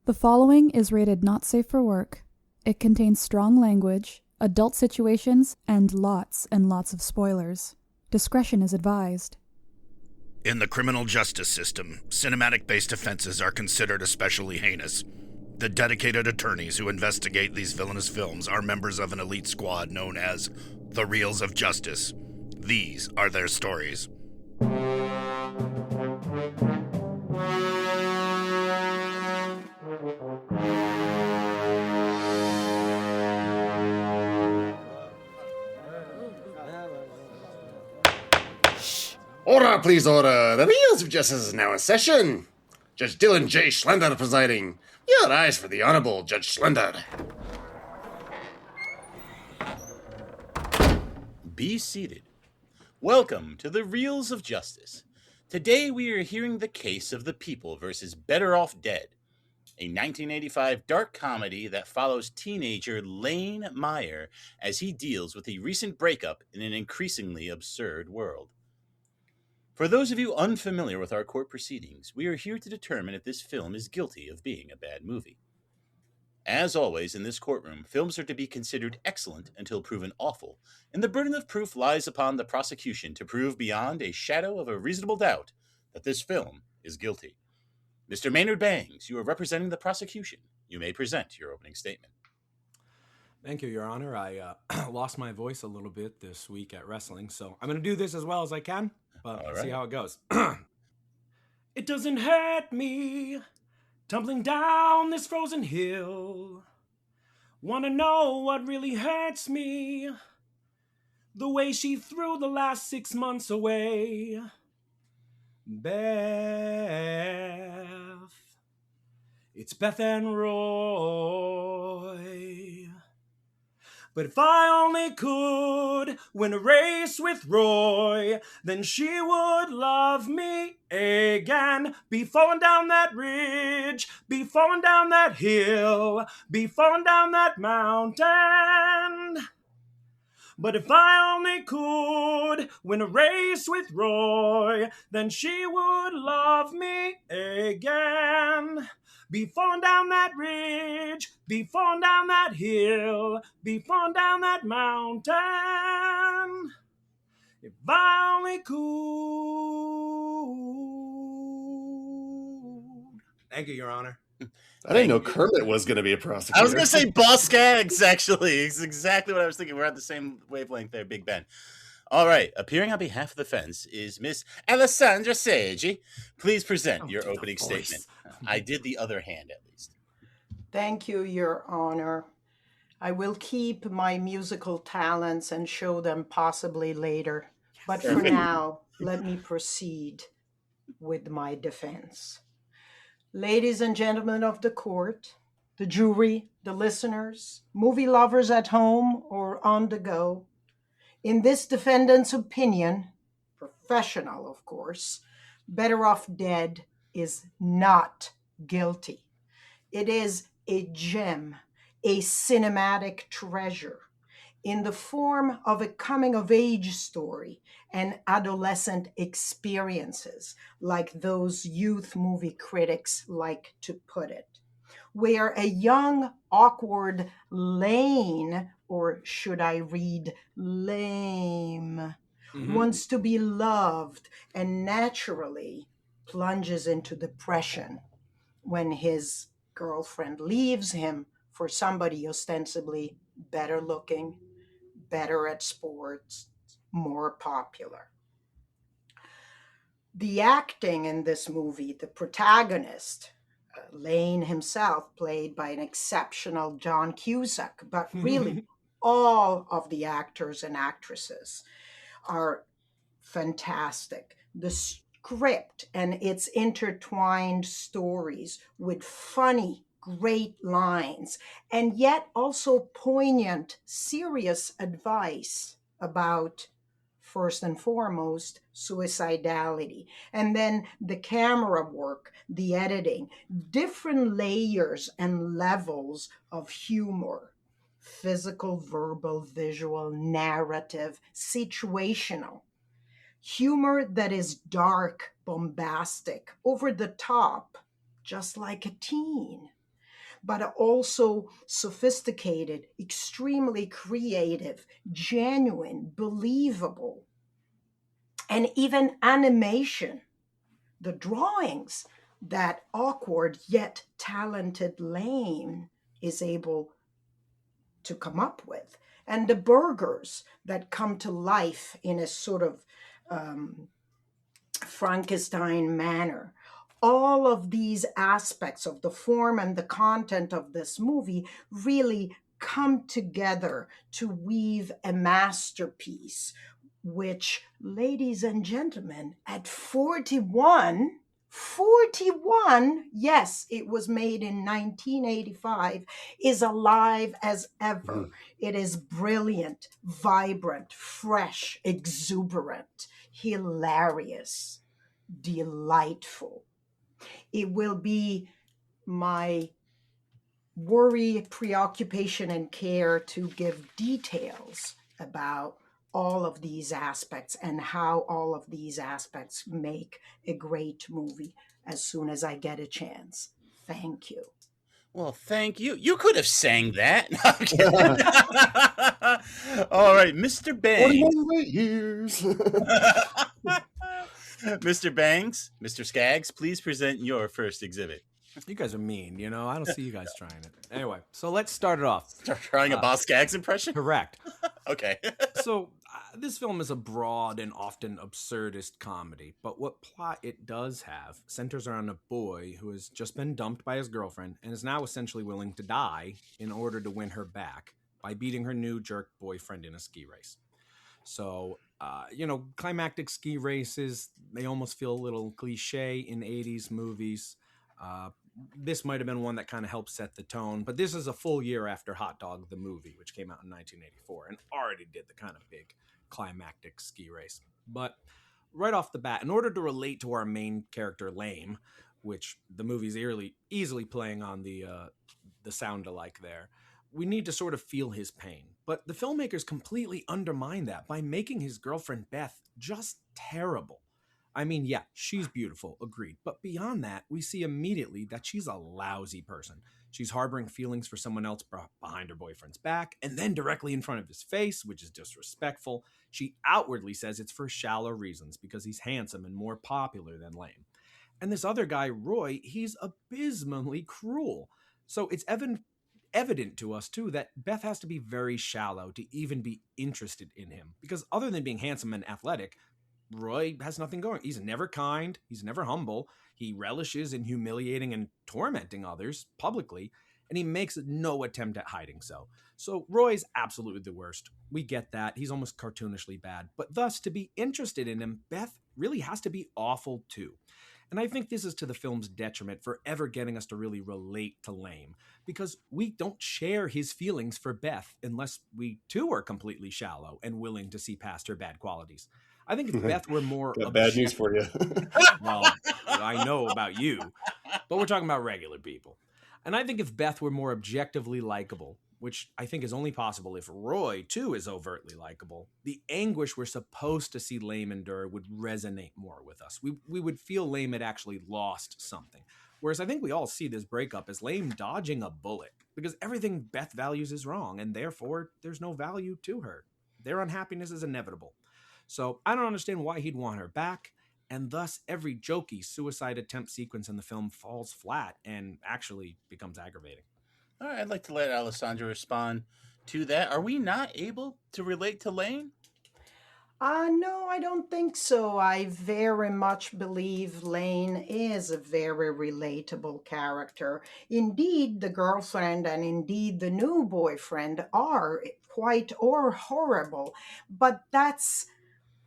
The following is rated not safe for work. It contains strong language, adult situations, and lots of spoilers. Discretion is advised. In the criminal justice system, cinematic-based offenses are considered especially heinous. The dedicated attorneys who investigate these villainous films are members of an elite squad known as the Reels of Justice. These are their stories. Order, please, order. The Reels of Justice is now in session. Judge Dylan J. Schlender presiding. Your eyes for the Honorable Judge Schlender. Be seated. Welcome to the Reels of Justice. Today we are hearing the case of the people versus Better Off Dead, a 1985 dark comedy that follows teenager Lane Meyer as he deals with a recent breakup in an increasingly absurd world. For those of you unfamiliar with our court proceedings, we are here to determine if this film is guilty of being a bad movie. As always in this courtroom, films are to be considered excellent until proven awful, and the burden of proof lies upon the prosecution to prove beyond a shadow of a reasonable doubt that this film is guilty. Mr. Maynard Bangs, you are representing the prosecution. You may present your opening statement. Thank you, Your Honor. I lost my voice a little bit this week at wrestling, so I'm going to do this as well as I can, but let's see how it goes. It doesn't hurt me, tumbling down this frozen hill. Wanna know what really hurts me? The way she threw the last 6 months away. Beth. It's Beth and Roy. But if I only could win a race with Roy, then she would love me again. Be falling down that ridge, be falling down that hill, be falling down that mountain. But if I only could win a race with Roy, then she would love me again. Be falling down that ridge, be falling down that hill, be falling down that mountain. If I only could. Thank you, Your Honor. I didn't know Kermit was going to be a prosecutor. I was going to say Boss Gags, actually. It's exactly what I was thinking. We're at the same wavelength there, Big Ben. All right. Appearing on behalf of the defense is Miss Alessandra Seggi. Please present your opening statement. I did the other hand, at least. Thank you, Your Honor. I will keep my musical talents and show them possibly later. But for now, let me proceed with my defense. Ladies and gentlemen of the court, the jury, the listeners, movie lovers at home or on the go, in this defendant's opinion, professional of course, Better Off Dead is not guilty. It is a gem, a cinematic treasure in the form of a coming-of-age story and adolescent experiences, like those youth movie critics like to put it, where a young, awkward Lane, or should I read lame, wants to be loved and naturally plunges into depression when his girlfriend leaves him for somebody ostensibly better looking, better at sports, more popular. The acting in this movie, the protagonist, Lane himself, played by an exceptional John Cusack, but really all of the actors and actresses are fantastic. The script and its intertwined stories with funny, great lines, and yet also poignant, serious advice about, first and foremost, suicidality. And then the camera work, the editing, different layers and levels of humor, physical, verbal, visual, narrative, situational. Humor that is dark, bombastic, over the top, just like a teen. but also sophisticated, extremely creative, genuine, believable, and even animation. The drawings that awkward yet talented Lane is able to come up with, and the burgers that come to life in a sort of Frankenstein manner. All of these aspects of the form and the content of this movie really come together to weave a masterpiece, which, ladies and gentlemen, at 41, 41, yes, it was made in 1985, is alive as ever. It is brilliant, vibrant, fresh, exuberant, hilarious, delightful. It will be my worry, preoccupation, and care to give details about all of these aspects and how all of these aspects make a great movie as soon as I get a chance. Thank you. Well, thank you. You could have sang that. No, I'm kidding. All right, Mr. Bangs. 41 years. Mr. Bangs, Mr. Skaggs, please present your first exhibit. You guys are mean, you know? I don't see you guys trying it. Anyway, so let's start it off. Start trying a Boss Skaggs impression? Correct. Okay. So, this film is a broad and often absurdist comedy, but what plot it does have centers around a boy who has just been dumped by his girlfriend and is now essentially willing to die in order to win her back by beating her new jerk boyfriend in a ski race. So, climactic ski races, they almost feel a little cliche in 80s movies. This might have been one that kind of helped set the tone, but this is a full year after Hot Dog, the movie, which came out in 1984 and already did the kind of big climactic ski race. But right off the bat, in order to relate to our main character, Lame, which the movie's easily playing on the sound alike there, we need to sort of feel his pain. But the filmmakers completely undermine that by making his girlfriend Beth just terrible. I mean, yeah, she's beautiful, agreed. But beyond that, we see immediately that she's a lousy person. She's harboring feelings for someone else behind her boyfriend's back, and then directly in front of his face, which is disrespectful. She outwardly says it's for shallow reasons because he's handsome and more popular than Lame. And this other guy, Roy, he's abysmally cruel. So it's evident to us, too, that Beth has to be very shallow to even be interested in him. Because other than being handsome and athletic, Roy has nothing going. He's never kind. He's never humble. He relishes in humiliating and tormenting others publicly, and he makes no attempt at hiding so. So Roy's absolutely the worst. We get that. He's almost cartoonishly bad. But thus, to be interested in him, Beth really has to be awful too. And I think this is to the film's detriment for ever getting us to really relate to Lame, because we don't share his feelings for Beth unless we too are completely shallow and willing to see past her bad qualities. I think if Beth were more... Got bad news for you. Well, I know about you, but we're talking about regular people. And I think if Beth were more objectively likable, which I think is only possible if Roy, too, is overtly likable, the anguish we're supposed to see Lame endure would resonate more with us. We would feel Lame had actually lost something. Whereas I think we all see this breakup as Lame dodging a bullet, because everything Beth values is wrong, and therefore there's no value to her. Their unhappiness is inevitable. So I don't understand why he'd want her back, and thus every jokey suicide attempt sequence in the film falls flat and actually becomes aggravating. All right, I'd like to let Alessandra respond to that. Are we not able to relate to Lane? No, I don't think so. I very much believe Lane is a very relatable character. Indeed, the girlfriend and indeed the new boyfriend are quite or horrible, but that's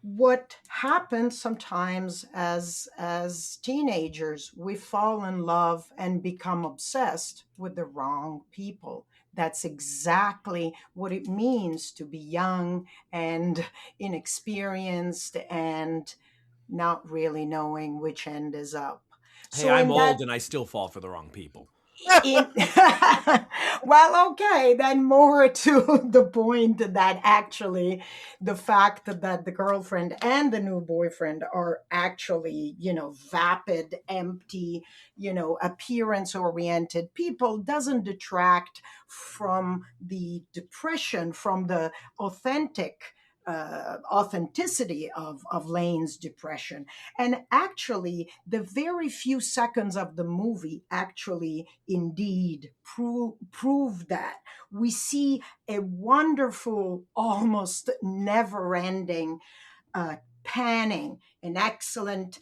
what happens sometimes as teenagers. We fall in love and become obsessed with the wrong people. That's exactly what it means to be young and inexperienced and not really knowing which end is up. Hey, I'm old and I still fall for the wrong people. in well, okay, then more to the point that actually the fact that the girlfriend and the new boyfriend are actually, vapid, empty, appearance oriented people doesn't detract from the depression, from the authenticity of Lane's depression. And actually, the very few seconds of the movie actually indeed prove that. We see a wonderful, almost never ending panning, an excellent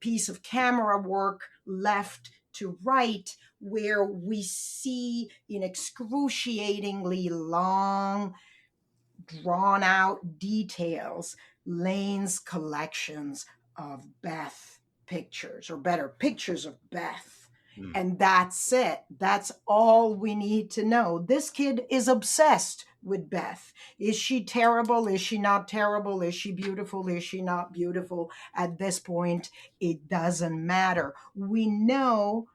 piece of camera work left to right, where we see in excruciatingly long, drawn out details Lane's collections of Beth pictures, or better, pictures of Beth. And that's it. That's all we need to know. This kid is obsessed with Beth. Is she terrible? Is she not terrible? Is she beautiful? Is she not beautiful? At this point, it doesn't matter. We know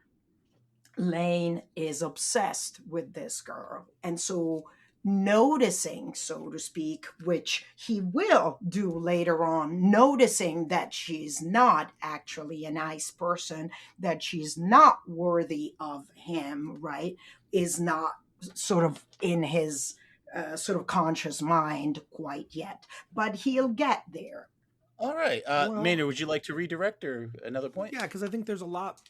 Lane is obsessed with this girl. And so noticing, so to speak, which he will do later on, noticing that she's not actually a nice person, that she's not worthy of him, right, is not sort of in his sort of conscious mind quite yet. But he'll get there. All right. Maynard, would you like to redirect or another point? Yeah, because I think there's a lot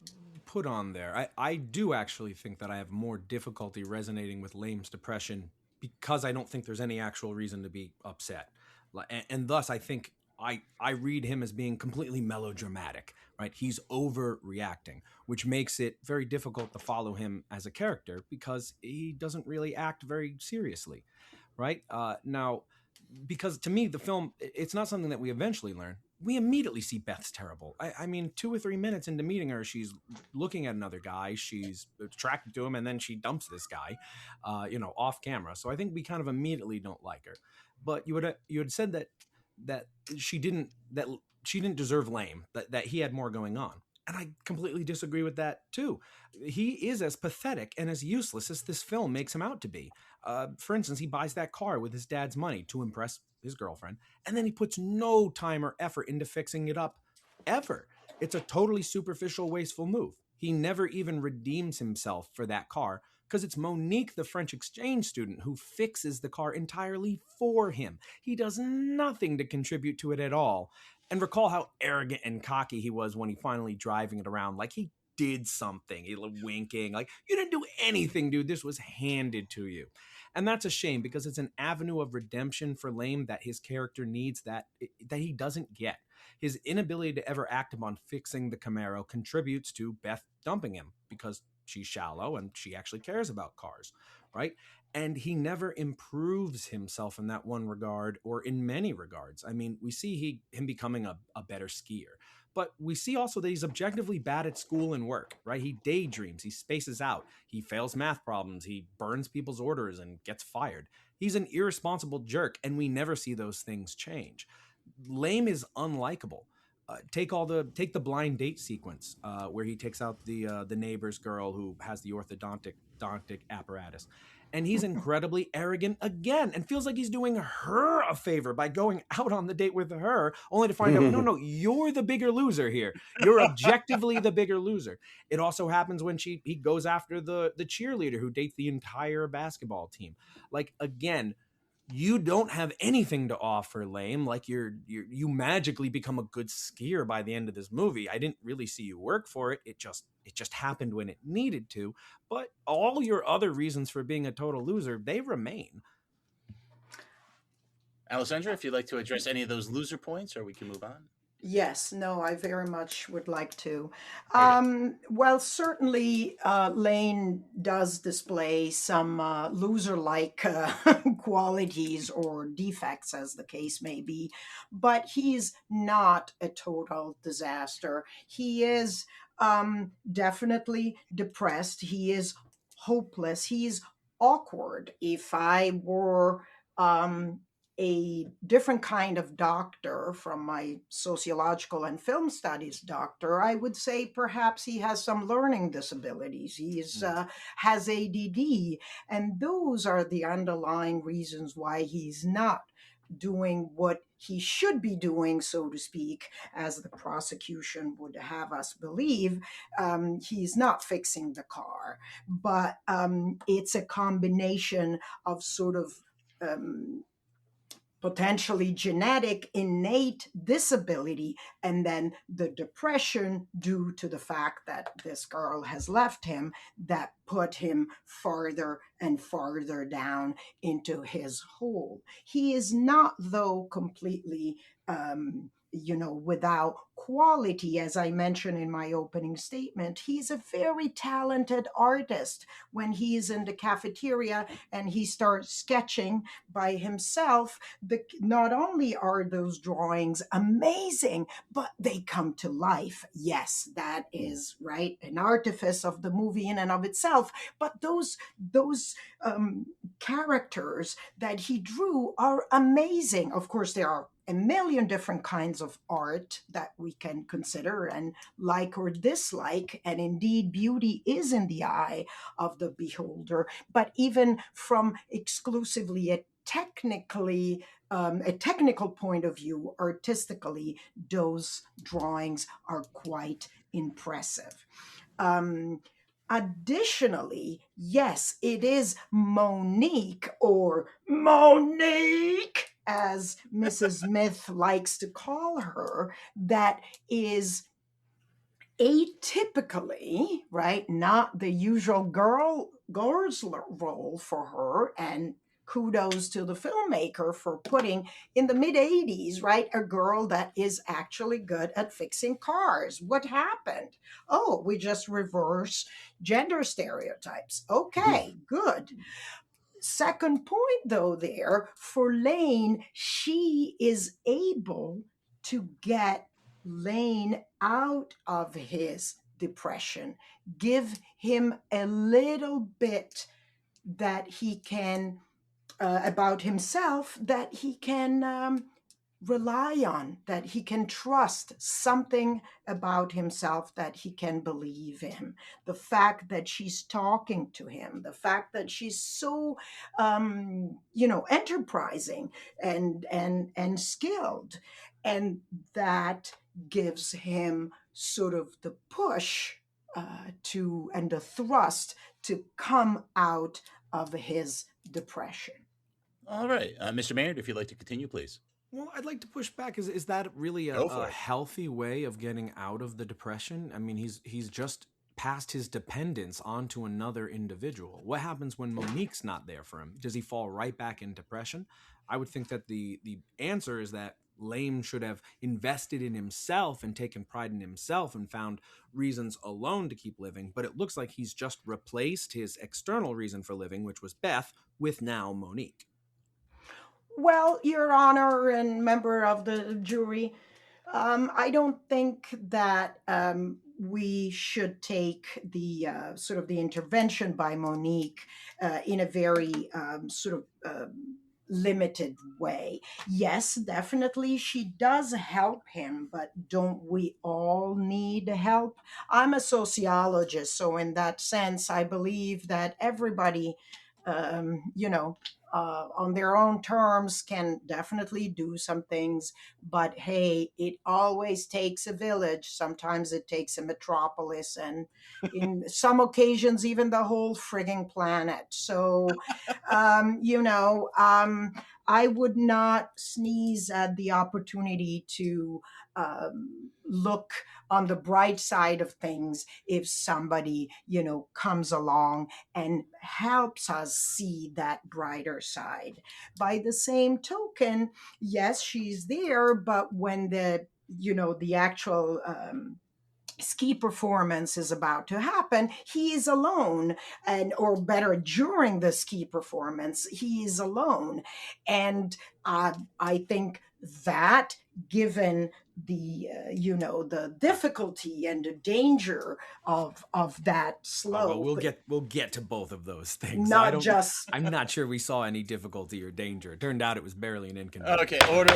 put on there. I do actually think that I have more difficulty resonating with Lane's depression because I don't think there's any actual reason to be upset. And thus, I think I read him as being completely melodramatic, right? He's overreacting, which makes it very difficult to follow him as a character because he doesn't really act very seriously, right? Now, because to me, the film, it's not something that we eventually learn. We immediately see Beth's terrible. I mean, 2 or 3 minutes into meeting her, she's looking at another guy, she's attracted to him, and then she dumps this guy, off camera. So I think we kind of immediately don't like her. But you had said that she didn't deserve Lame, that he had more going on. And I completely disagree with that, too. He is as pathetic and as useless as this film makes him out to be. For instance, he buys that car with his dad's money to impress his girlfriend, and then he puts no time or effort into fixing it up, ever. It's a totally superficial, wasteful move. He never even redeems himself for that car, because it's Monique, the French exchange student, who fixes the car entirely for him. He does nothing to contribute to it at all. And recall how arrogant and cocky he was when he finally driving it around, like he did something, he was winking, like, you didn't do anything, dude, this was handed to you. And that's a shame, because it's an avenue of redemption for Lame that his character needs that he doesn't get. His inability to ever act upon fixing the Camaro contributes to Beth dumping him, because she's shallow and she actually cares about cars, right? And he never improves himself in that one regard, or in many regards. I mean, we see him becoming a better skier, but we see also that he's objectively bad at school and work, right? He daydreams, he spaces out, he fails math problems, he burns people's orders and gets fired. He's an irresponsible jerk, and we never see those things change. Lame is unlikable. Take the blind date sequence where he takes out the neighbor's girl who has the orthodontic apparatus. And he's incredibly arrogant again, and feels like he's doing her a favor by going out on the date with her, only to find out, no, you're the bigger loser here. You're objectively the bigger loser. It also happens when he goes after the cheerleader who dates the entire basketball team. Like, again, you don't have anything to offer, Lame. Like, you magically become a good skier by the end of this movie. I didn't really see you work for it. It just happened when it needed to. But all your other reasons for being a total loser, they remain. Alessandra, if you'd like to address any of those loser points, or we can move on. Yes, no, I very much would like to. Well, certainly Lane does display some loser-like qualities or defects, as the case may be, but he's not a total disaster. He is definitely depressed. He is hopeless. He's awkward. If I were a different kind of doctor from my sociological and film studies doctor, I would say perhaps he has some learning disabilities. He's has ADD, and those are the underlying reasons why he's not doing what he should be doing, so to speak, as the prosecution would have us believe. He's not fixing the car, but it's a combination of sort of potentially genetic innate disability, and then the depression due to the fact that this girl has left him, that put him farther and farther down into his hole. He is not, though, completely without quality. As I mentioned in my opening statement, he's a very talented artist. When he's in the cafeteria and he starts sketching by himself, not only are those drawings amazing, but they come to life. Yes, that is right, an artifice of the movie in and of itself. But those characters that he drew are amazing. Of course, there are a million different kinds of art that we can consider and like or dislike, and indeed beauty is in the eye of the beholder. But even from exclusively a technical point of view, artistically, those drawings are quite impressive. Additionally, yes, it is Monique, or Monique, as Mrs. Smith likes to call her, that is atypically, right, not the usual girl's role for her. And kudos to the filmmaker for putting in the mid-'80s, right, a girl that is actually good at fixing cars. What happened? Oh, we just reverse gender stereotypes. Okay, good. Second point, though, there for Lane, she is able to get Lane out of his depression, give him a little bit that he can about himself, that he can rely on, that he can trust, something about himself that he can believe in. The fact that she's talking to him, the fact that she's so enterprising and skilled, and that gives him sort of the push and the thrust to come out of his depression. All right, Mr. Maynard, if you'd like to continue, please. Well, I'd like to push back. Is that really a healthy way of getting out of the depression? I mean, he's just passed his dependence onto another individual. What happens when Monique's not there for him? Does he fall right back in depression? I would think that the answer is that Lane should have invested in himself and taken pride in himself and found reasons alone to keep living. But it looks like he's just replaced his external reason for living, which was Beth, with now Monique. Well, Your Honor and member of the jury, I don't think that we should take the sort of the intervention by Monique in a very limited way. Yes, definitely she does help him, but don't we all need help? I'm a sociologist, so in that sense, I believe that everybody, on their own terms can definitely do some things, but hey, it always takes a village. Sometimes it takes a metropolis, and in some occasions even the whole frigging planet. So I would not sneeze at the opportunity to look on the bright side of things if somebody, comes along and helps us see that brighter side. By the same token, yes, she's there, but when the actual ski performance is about to happen, he is alone, or better, during the ski performance, he is alone. And I think that, given the difficulty and the danger of that slope. We'll get to both of those things. I'm not sure we saw any difficulty or danger. It turned out it was barely an inconvenience. Okay, order.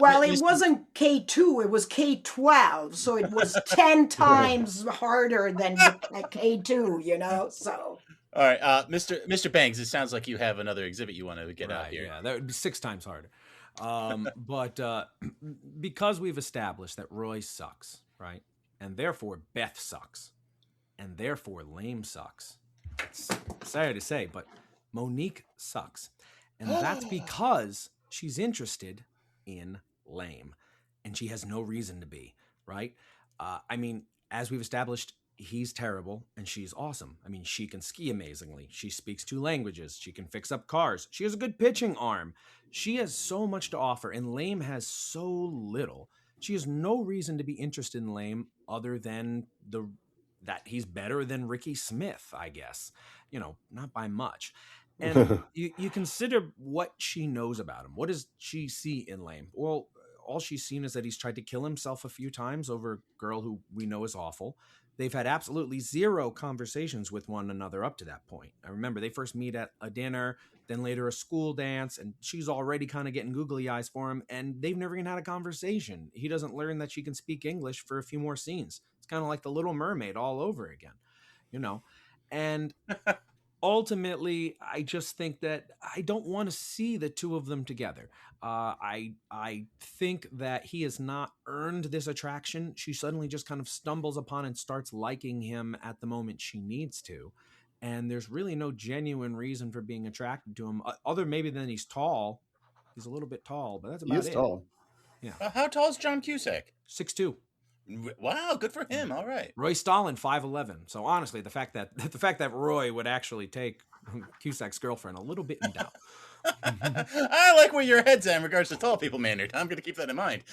Well, it wasn't K2, it was K12, so it was 10 times harder than K2, so. All right, Mr. Bangs, it sounds like you have another exhibit you want to get out here. Yeah, that would be 6 times harder. But because we've established that Roy sucks, right? And therefore Beth sucks. And therefore Lame sucks. It's sorry to say, but Monique sucks. And that's because she's interested in Lame. And she has no reason to be, right? I mean, as we've established, he's terrible and she's awesome. I mean, she can ski amazingly. She speaks 2 languages. She can fix up cars. She has a good pitching arm. She has so much to offer, and Lame has so little. She has no reason to be interested in Lame other than that he's better than Ricky Smith, I guess. Not by much. And you consider what she knows about him. What does she see in Lame? Well, all she's seen is that he's tried to kill himself a few times over a girl who we know is awful. They've had absolutely 0 conversations with one another up to that point. I remember they first meet at a dinner, then later a school dance, and she's already kind of getting googly eyes for him, and they've never even had a conversation. He doesn't learn that she can speak English for a few more scenes. It's kind of like The Little Mermaid all over again, And ultimately, I just think that I don't want to see the 2 of them together. I think that he has not earned this attraction. She suddenly just kind of stumbles upon and starts liking him at the moment she needs to. And there's really no genuine reason for being attracted to him, other maybe than he's tall. He's a little bit tall, but that's about it. He is tall. Yeah. How tall is John Cusack? 6'2". Wow, good for him. All right. Roy Stalin, 5'11". So honestly, the fact that Roy would actually take Cusack's girlfriend, a little bit in doubt. I like where your head's at in regards to tall people, Maynard. I'm going to keep that in mind.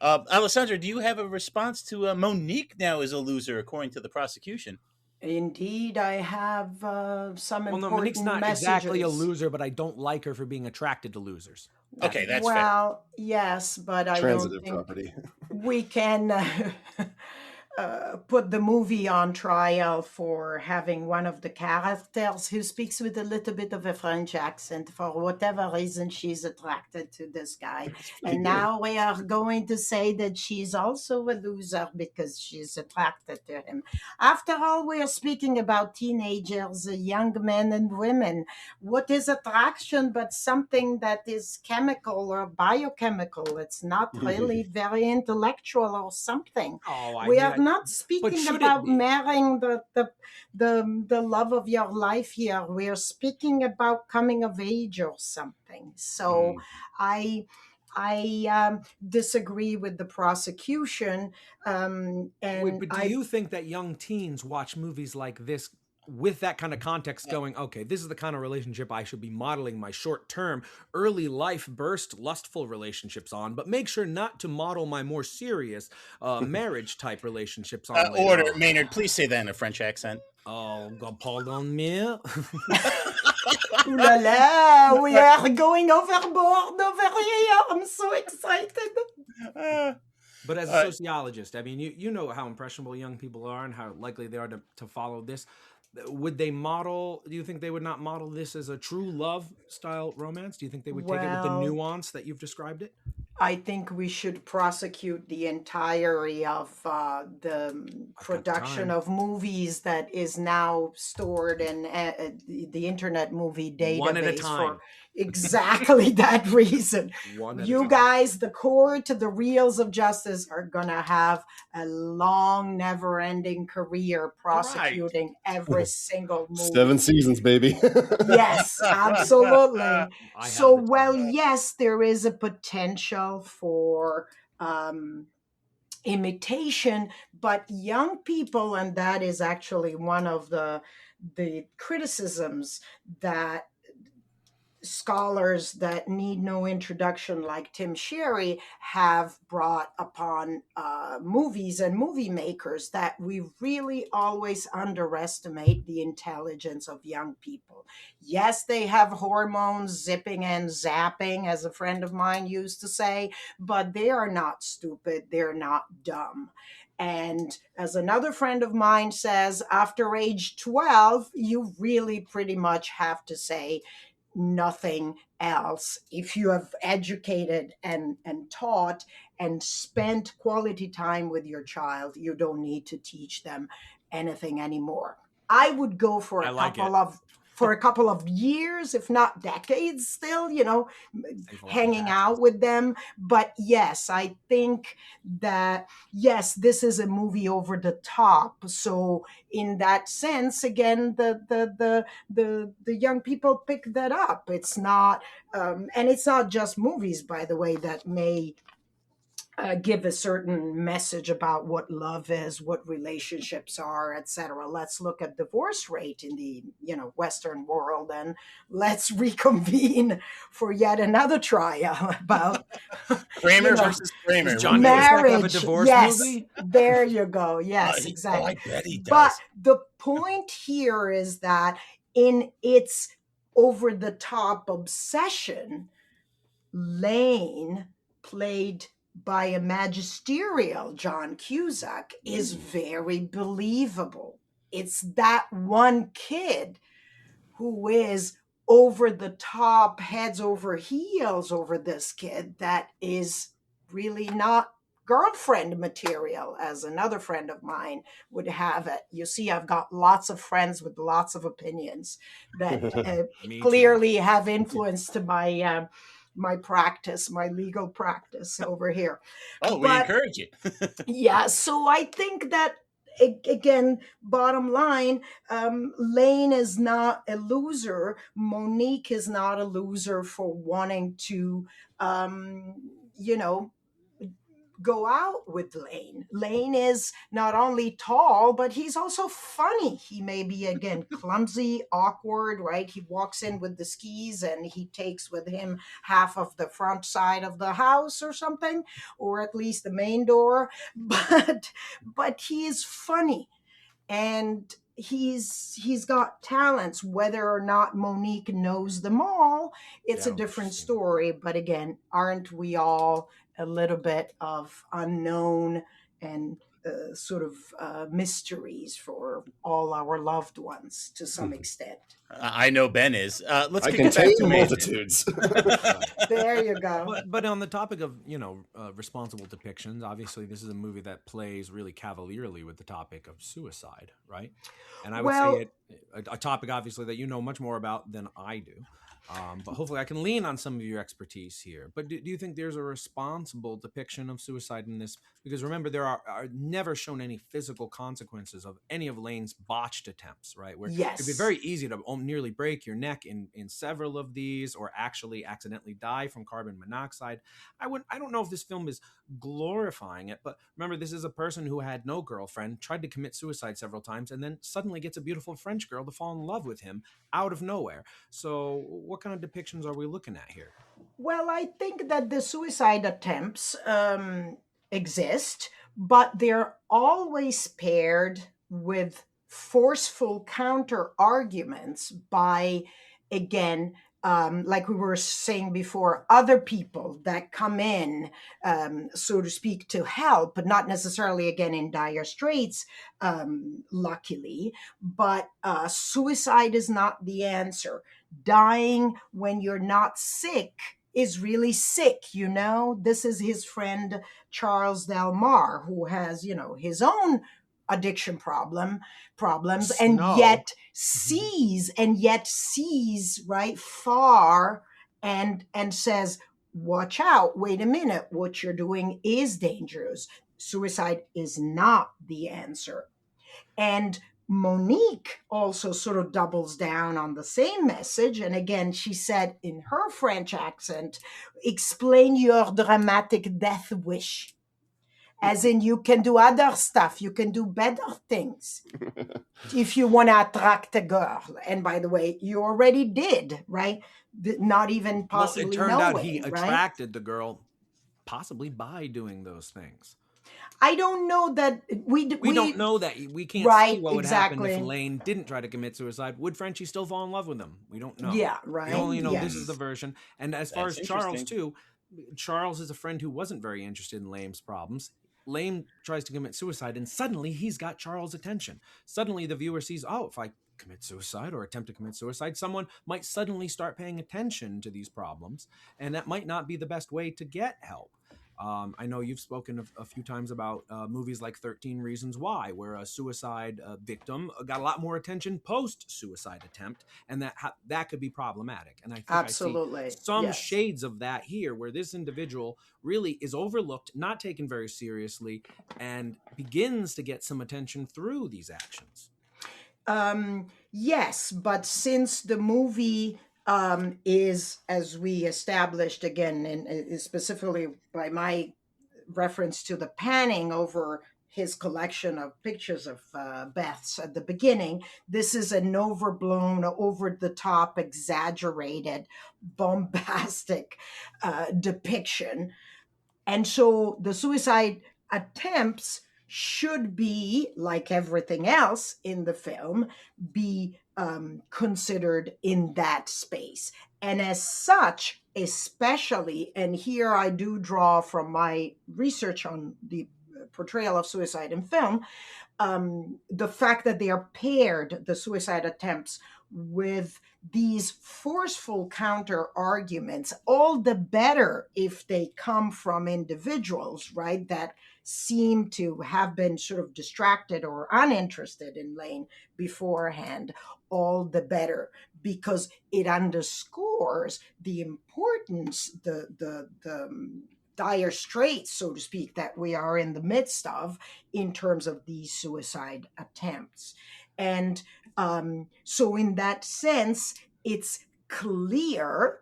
Alessandra, do you have a response to Monique now is a loser, according to the prosecution? Indeed, I have some important Monique's not messages. exactly a loser, but I don't like her for being attracted to losers. Okay, that's fair. Well, yes, but I don't think property. we can put the movie on trial for having one of the characters who speaks with a little bit of a French accent. For whatever reason, she's attracted to this guy. And now we are going to say that she's also a loser because she's attracted to him. After all, we are speaking about teenagers, young men and women. What is attraction but something that is chemical or biochemical? It's not really very intellectual or something. We are not speaking about marrying the love of your life here. We are speaking about coming of age or something. So I disagree with the prosecution. But do you think that young teens watch movies like this with that kind of context going, okay, this is the kind of relationship I should be modeling my short-term, early life burst, lustful relationships on, but make sure not to model my more serious marriage-type relationships on. Order, Maynard, please say that in a French accent. Oh, pardon me. Ooh la la, we are going overboard over here. I'm so excited. But as a sociologist, I mean, you know how impressionable young people are and how likely they are to follow this. Would they do you think they would not model this as a true love style romance? Do you think they would take it with the nuance that you've described it? I think we should prosecute the entirety of the production of movies that is now stored in the Internet Movie Database. One at a time. For exactly that reason. You guys, the court, the Reels of Justice are going to have a long, never-ending career prosecuting every single movie. 7 seasons, baby. Yes, absolutely. Yes, there is a potential for imitation, but young people, and that is actually one of the criticisms that scholars that need no introduction, like Tim Sherry, have brought upon movies and movie makers, that we really always underestimate the intelligence of young people. Yes, they have hormones zipping and zapping, as a friend of mine used to say, but they are not stupid. They're not dumb. And as another friend of mine says, after age 12, you really pretty much have to say nothing else. If you have educated and taught and spent quality time with your child, you don't need to teach them anything anymore. I would go for I a like couple it. of years, if not decades, still, hanging out with them. But yes, I think that, yes, this is a movie over the top. So in that sense, again, the young people pick that up. It's not, and it's not just movies, by the way, that may give a certain message about what love is, what relationships are, etc. Let's look at divorce rate in the Western world, and let's reconvene for yet another trial about Kramer versus Kramer. Does John marriage. have a divorce Yes, movie? there you go. Yes, exactly. I bet he does. But the point here is that in its over-the-top obsession, Lane, played by a magisterial John Cusack, is very believable. It's that one kid who is over the top, heads over heels over this kid, that is really not girlfriend material, as another friend of mine would have it. You see, I've got lots of friends with lots of opinions that clearly have influenced my my practice, my legal practice over here. Oh, we encourage it. Yeah, so I think that, again, bottom line, Lane is not a loser. Monique is not a loser for wanting to, go out with Lane. Lane is not only tall, but he's also funny. He may be, again, clumsy, awkward, right? He walks in with the skis and he takes with him half of the front side of the house or something, or at least the main door. But he is funny, and he's got talents. Whether or not Monique knows them all, it's a different story. But again, aren't we all a little bit of unknown and sort of mysteries for all our loved ones to some extent? I know Ben is. Let's I kick it back contain to Maynard. multitudes. There you go. But on the topic of responsible depictions, obviously this is a movie that plays really cavalierly with the topic of suicide, right? And I would say a topic obviously that you know much more about than I do. But hopefully I can lean on some of your expertise here. But do you think there's a responsible depiction of suicide in this? Because remember, there are never shown any physical consequences of any of Lane's botched attempts, right? Where it'd be very easy to nearly break your neck in several of these, or actually accidentally die from carbon monoxide. I don't know if this film is glorifying it, but remember, this is a person who had no girlfriend, tried to commit suicide several times, and then suddenly gets a beautiful French girl to fall in love with him out of nowhere. So what kind of depictions are we looking at here? Well, I think that the suicide attempts exist, but they're always paired with forceful counter arguments by, again, like we were saying before, other people that come in, so to speak, to help, but not necessarily, again, in dire straits, luckily. But suicide is not the answer. Dying when you're not sick is really sick, This is his friend Charles Del Mar, who has, his own addiction problems, and yet sees right far, and says, watch out, wait a minute, what you're doing is dangerous. Suicide is not the answer. And Monique also sort of doubles down on the same message. And again, she said in her French accent, explain your dramatic death wish. As in, you can do other stuff. You can do better things if you want to attract a girl. And by the way, you already did, right? Not even possibly Well, it turned out knowing, he right? attracted the girl possibly by doing those things. I don't know that we don't know that. We can't right, see what would happen if exactly. Lane didn't try to commit suicide. Would Frenchie still fall in love with him? We don't know. Yeah, right. We only know Yes. this is the version. And as far as Charles, too, Charles is a friend who wasn't very interested in Lame's problems. Lame tries to commit suicide, and suddenly he's got Charles' attention. Suddenly the viewer sees, oh, if I commit suicide or attempt to commit suicide, someone might suddenly start paying attention to these problems, and that might not be the best way to get help. I know you've spoken a few times about movies like 13 Reasons Why, where a suicide victim got a lot more attention post-suicide attempt, and that could be problematic. And I think absolutely I see some shades of that here, where this individual really is overlooked, not taken very seriously, and begins to get some attention through these actions. Yes, but since the movie is, as we established again, and specifically by my reference to the panning over his collection of pictures of Beth's at the beginning, this is an overblown, over-the-top, exaggerated, bombastic depiction. And so the suicide attempts should be, like everything else in the film, be considered in that space. And as such, especially, and here I do draw from my research on the portrayal of suicide in film, the fact that they are paired, the suicide attempts, with these forceful counter arguments, all the better if they come from individuals, right, that seem to have been sort of distracted or uninterested in Lane beforehand, all the better, because it underscores the importance, the dire straits, so to speak, that we are in the midst of in terms of these suicide attempts. And so in that sense, it's clear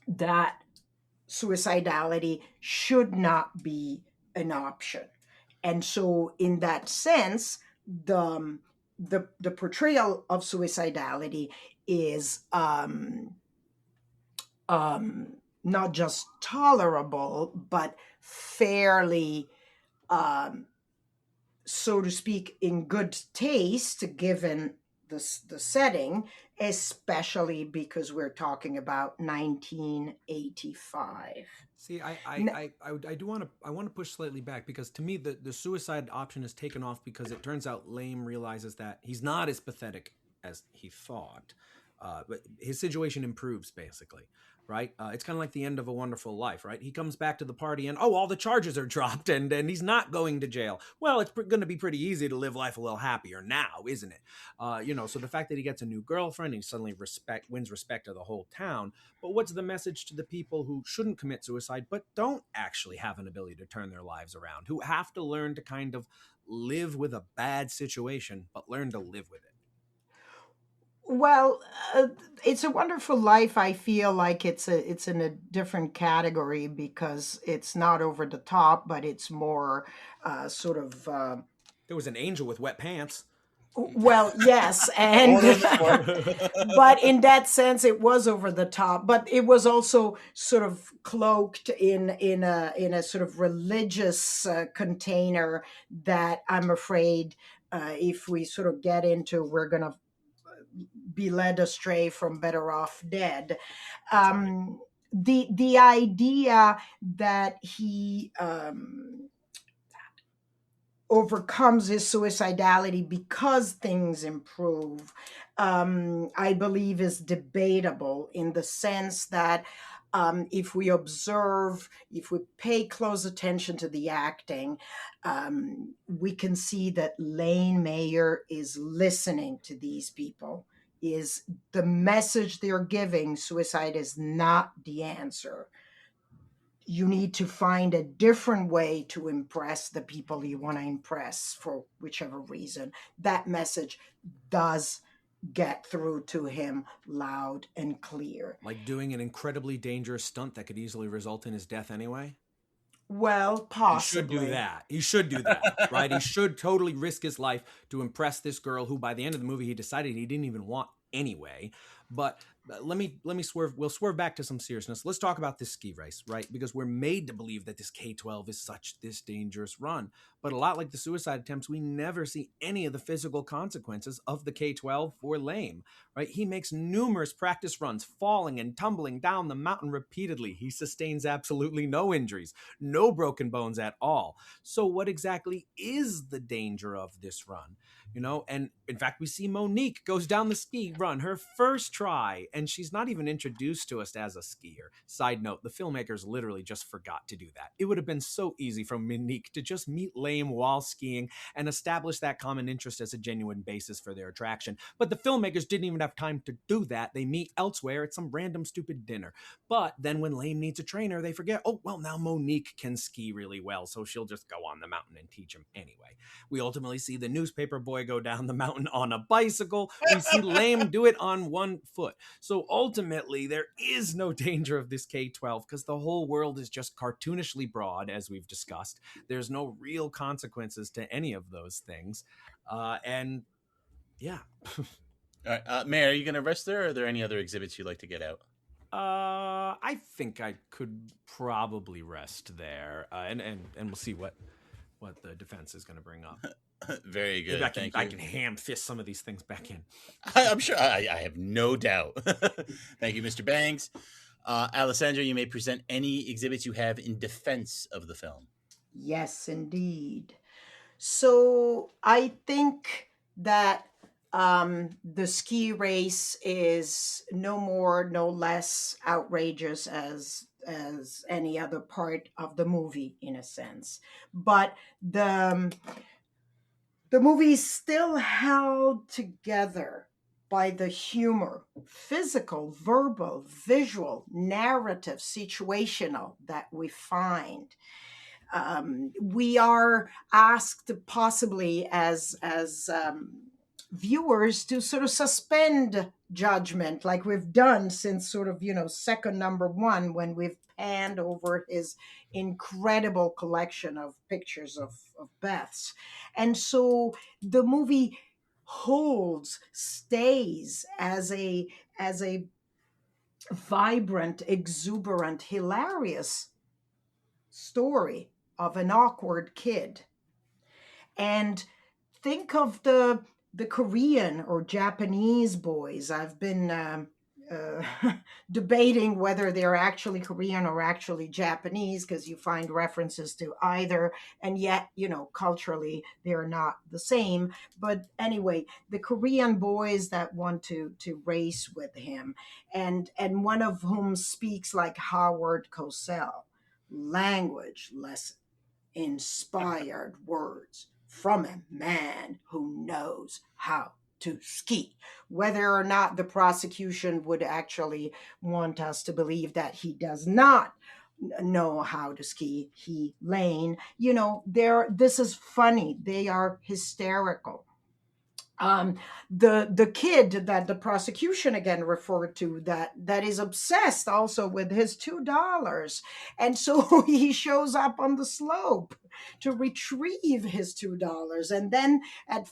that suicidality should not be an option. And so in that sense, the portrayal of suicidality is not just tolerable, but fairly, so to speak, in good taste, given the setting, especially because we're talking about 1985. See, I do want to push slightly back, because to me the suicide option is taken off because it turns out Lame realizes that he's not as pathetic as he thought. But his situation improves, basically, right? It's kind of like the end of A Wonderful Life, right? He comes back to the party and, all the charges are dropped and he's not going to jail. Well, it's going to be pretty easy to live life a little happier now, isn't it? So the fact that he gets a new girlfriend, he suddenly wins respect of the whole town. But what's the message to the people who shouldn't commit suicide but don't actually have an ability to turn their lives around, who have to learn to kind of live with a bad situation, but learn to live with it? Well, It's a Wonderful Life, I feel like it's in a different category because it's not over the top, but it's more sort of... There was an angel with wet pants. Well, yes, and but in that sense, it was over the top. But it was also sort of cloaked in a sort of religious container that I'm afraid if we sort of get into, we're going to be led astray from Better Off Dead. The idea that he overcomes his suicidality because things improve, I believe is debatable, in the sense that if we observe, if we pay close attention to the acting, we can see that Lane Mayer is listening to these people. Is the message they're giving: suicide is not the answer. You need to find a different way to impress the people you want to impress for whichever reason. That message does get through to him loud and clear. Like doing an incredibly dangerous stunt that could easily result in his death anyway? Well, He should do possibly. that. He should do that, right? He should totally risk his life to impress this girl who, by the end of the movie, he decided he didn't even want anyway. But let me swerve. We'll swerve back to some seriousness. Let's talk about this ski race, right? Because we're made to believe that this K-12 is this dangerous run. But a lot like the suicide attempts, we never see any of the physical consequences of the K-12 for Lame, right? He makes numerous practice runs, falling and tumbling down the mountain repeatedly. He sustains absolutely no injuries, no broken bones at all. So what exactly is the danger of this run? And in fact, we see Monique goes down the ski run, her first try, and she's not even introduced to us as a skier. Side note, the filmmakers literally just forgot to do that. It would have been so easy for Monique to just meet Lame while skiing and establish that common interest as a genuine basis for their attraction. But the filmmakers didn't even have time to do that. They meet elsewhere at some random stupid dinner. But then when Lame needs a trainer, they forget, oh, well, now Monique can ski really well, so she'll just go on the mountain and teach him anyway. We ultimately see the newspaper boy go down the mountain on a bicycle. We see Lame do it on one foot. So ultimately, there is no danger of this K-12 because the whole world is just cartoonishly broad, as we've discussed. There's no real consequences to any of those things. And yeah. All right, Mayor, are you going to rest there, or are there any other exhibits you'd like to get out? I think I could probably rest there, and we'll see what the defense is going to bring up. Very good. I can ham fist some of these things back in. I'm sure. I have no doubt. Thank you, Mr. Bangs. Alessandra, you may present any exhibits you have in defense of the film. Yes, indeed. So I think that the ski race is no more, no less outrageous as any other part of the movie, in a sense. But the movie is still held together by the humor, physical, verbal, visual, narrative, situational that we find. We are asked possibly as viewers to sort of suspend judgment like we've done since sort of, second number one, when we've panned over his incredible collection of pictures of Beth's. And so the movie stays as a vibrant, exuberant, hilarious story of an awkward kid. And think of the Korean or Japanese boys. I've been debating whether they're actually Korean or actually Japanese, because you find references to either, and yet, culturally they're not the same. But anyway, the Korean boys that want to race with him, and one of whom speaks like Howard Cosell. Language lesson, inspired words from a man who knows how to ski. Whether or not the prosecution would actually want us to believe that he does not know how to ski, Lane, this is funny. They are hysterical. The kid that the prosecution again referred to, that is obsessed also with his $2, and so he shows up on the slope to retrieve his $2. And then the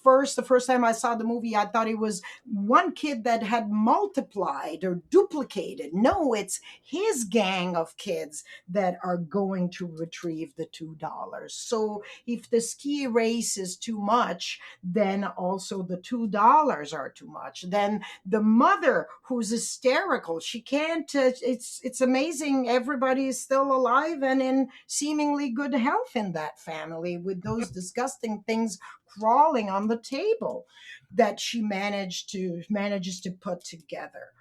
first time I saw the movie, I thought it was one kid that had multiplied or duplicated. No, it's his gang of kids that are going to retrieve the $2. So if the ski race is too much, then also the $2 are too much. Then the mother, who's hysterical, she can't, it's amazing everybody is still alive and in seemingly good health in that family, with those disgusting things crawling on the table that she manages to put together.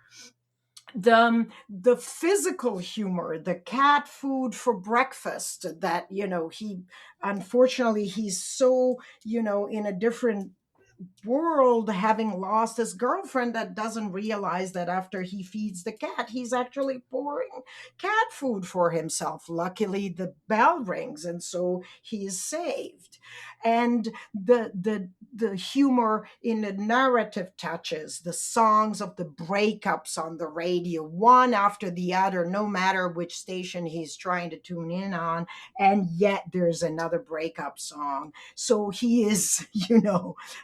The physical humor, the cat food for breakfast that, he, unfortunately, he's so, in a different world, having lost his girlfriend, that doesn't realize that after he feeds the cat, he's actually pouring cat food for himself. Luckily, the bell rings, and so he is saved. And the humor in the narrative touches, the songs of the breakups on the radio, one after the other, no matter which station he's trying to tune in on, and yet there's another breakup song. So he is,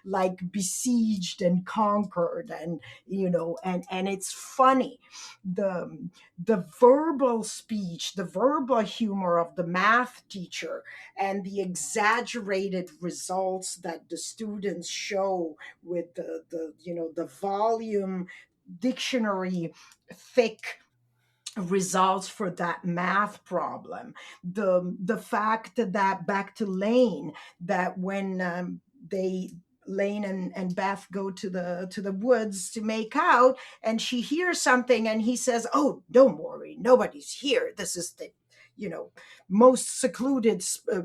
like besieged and conquered, and and it's funny. The verbal speech, the verbal humor of the math teacher, and the exaggerated results that the students show with the volume dictionary thick results for that math problem. The fact that, back to Lane, that when Lane and Beth go to the woods to make out, and she hears something, and he says, "Oh, don't worry, nobody's here. This is the most secluded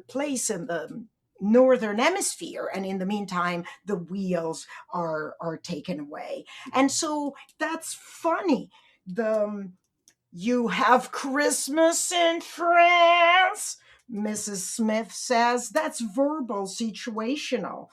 place in the northern hemisphere, and in the meantime the wheels are taken away." And so that's funny. You have Christmas in France, Mrs. Smith says. That's verbal situational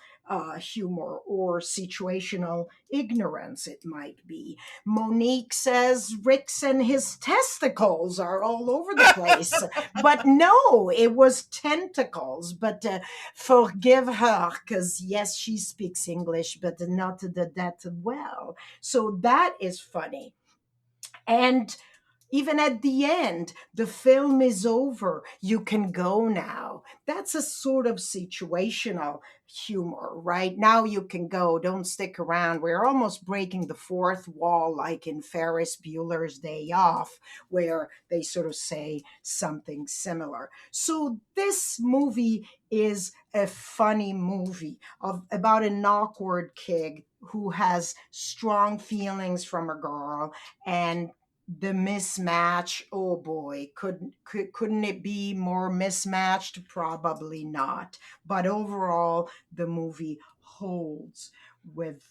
humor, or situational ignorance, it might be. Monique says Rick's and his testicles are all over the place. But no, it was tentacles. But forgive her, because yes, she speaks English, but not that well. So that is funny. And even at the end, the film is over, you can go now. That's a sort of situational humor, right? Now you can go, don't stick around. We're almost breaking the fourth wall, like in Ferris Bueller's Day Off, where they sort of say something similar. So this movie is a funny movie about an awkward kid who has strong feelings from a girl, and the mismatch, oh boy, couldn't it be more mismatched? Probably not. But overall, the movie holds with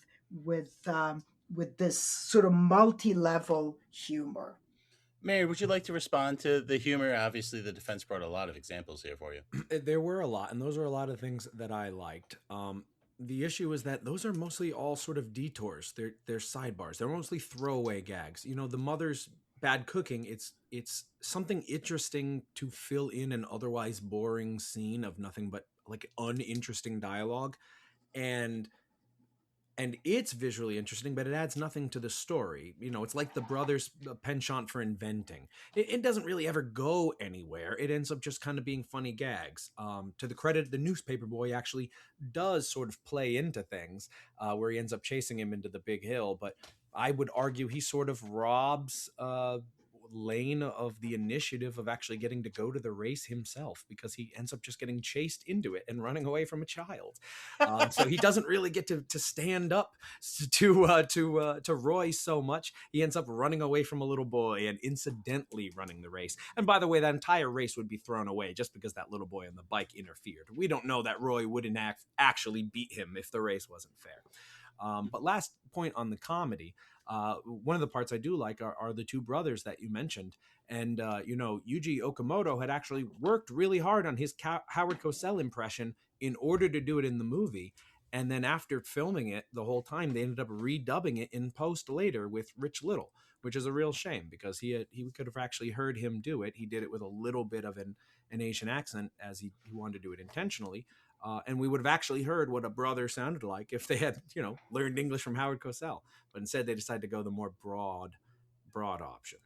this sort of multi-level humor. Mary, would you like to respond to the humor? Obviously, the defense brought a lot of examples here for you. There were a lot, and those are a lot of things that I liked. The issue is that those are mostly all sort of detours. They're sidebars. They're mostly throwaway gags. The mother's bad cooking. It's something interesting to fill in an otherwise boring scene of nothing but like uninteresting dialogue, and it's visually interesting, but it adds nothing to the story. It's like the brothers' penchant for inventing. It doesn't really ever go anywhere. It ends up just kind of being funny gags. To the credit, the newspaper boy actually does sort of play into things, where he ends up chasing him into the big hill. But I would argue he sort of robs Lane of the initiative of actually getting to go to the race himself, because he ends up just getting chased into it and running away from a child. So he doesn't really get to stand up to Roy so much. He ends up running away from a little boy and incidentally running the race. And by the way, that entire race would be thrown away just because that little boy on the bike interfered. We don't know that Roy wouldn't actually beat him if the race wasn't fair. But last point on the comedy, one of the parts I do like are the two brothers that you mentioned. And, Yuji Okamoto had actually worked really hard on his Howard Cosell impression in order to do it in the movie. And then after filming it the whole time, they ended up redubbing it in post later with Rich Little, which is a real shame, because he could have actually heard him do it. He did it with a little bit of an Asian accent, as he wanted to do it intentionally. And we would have actually heard what a brother sounded like if they had, learned English from Howard Cosell. But instead, they decided to go the more broad option.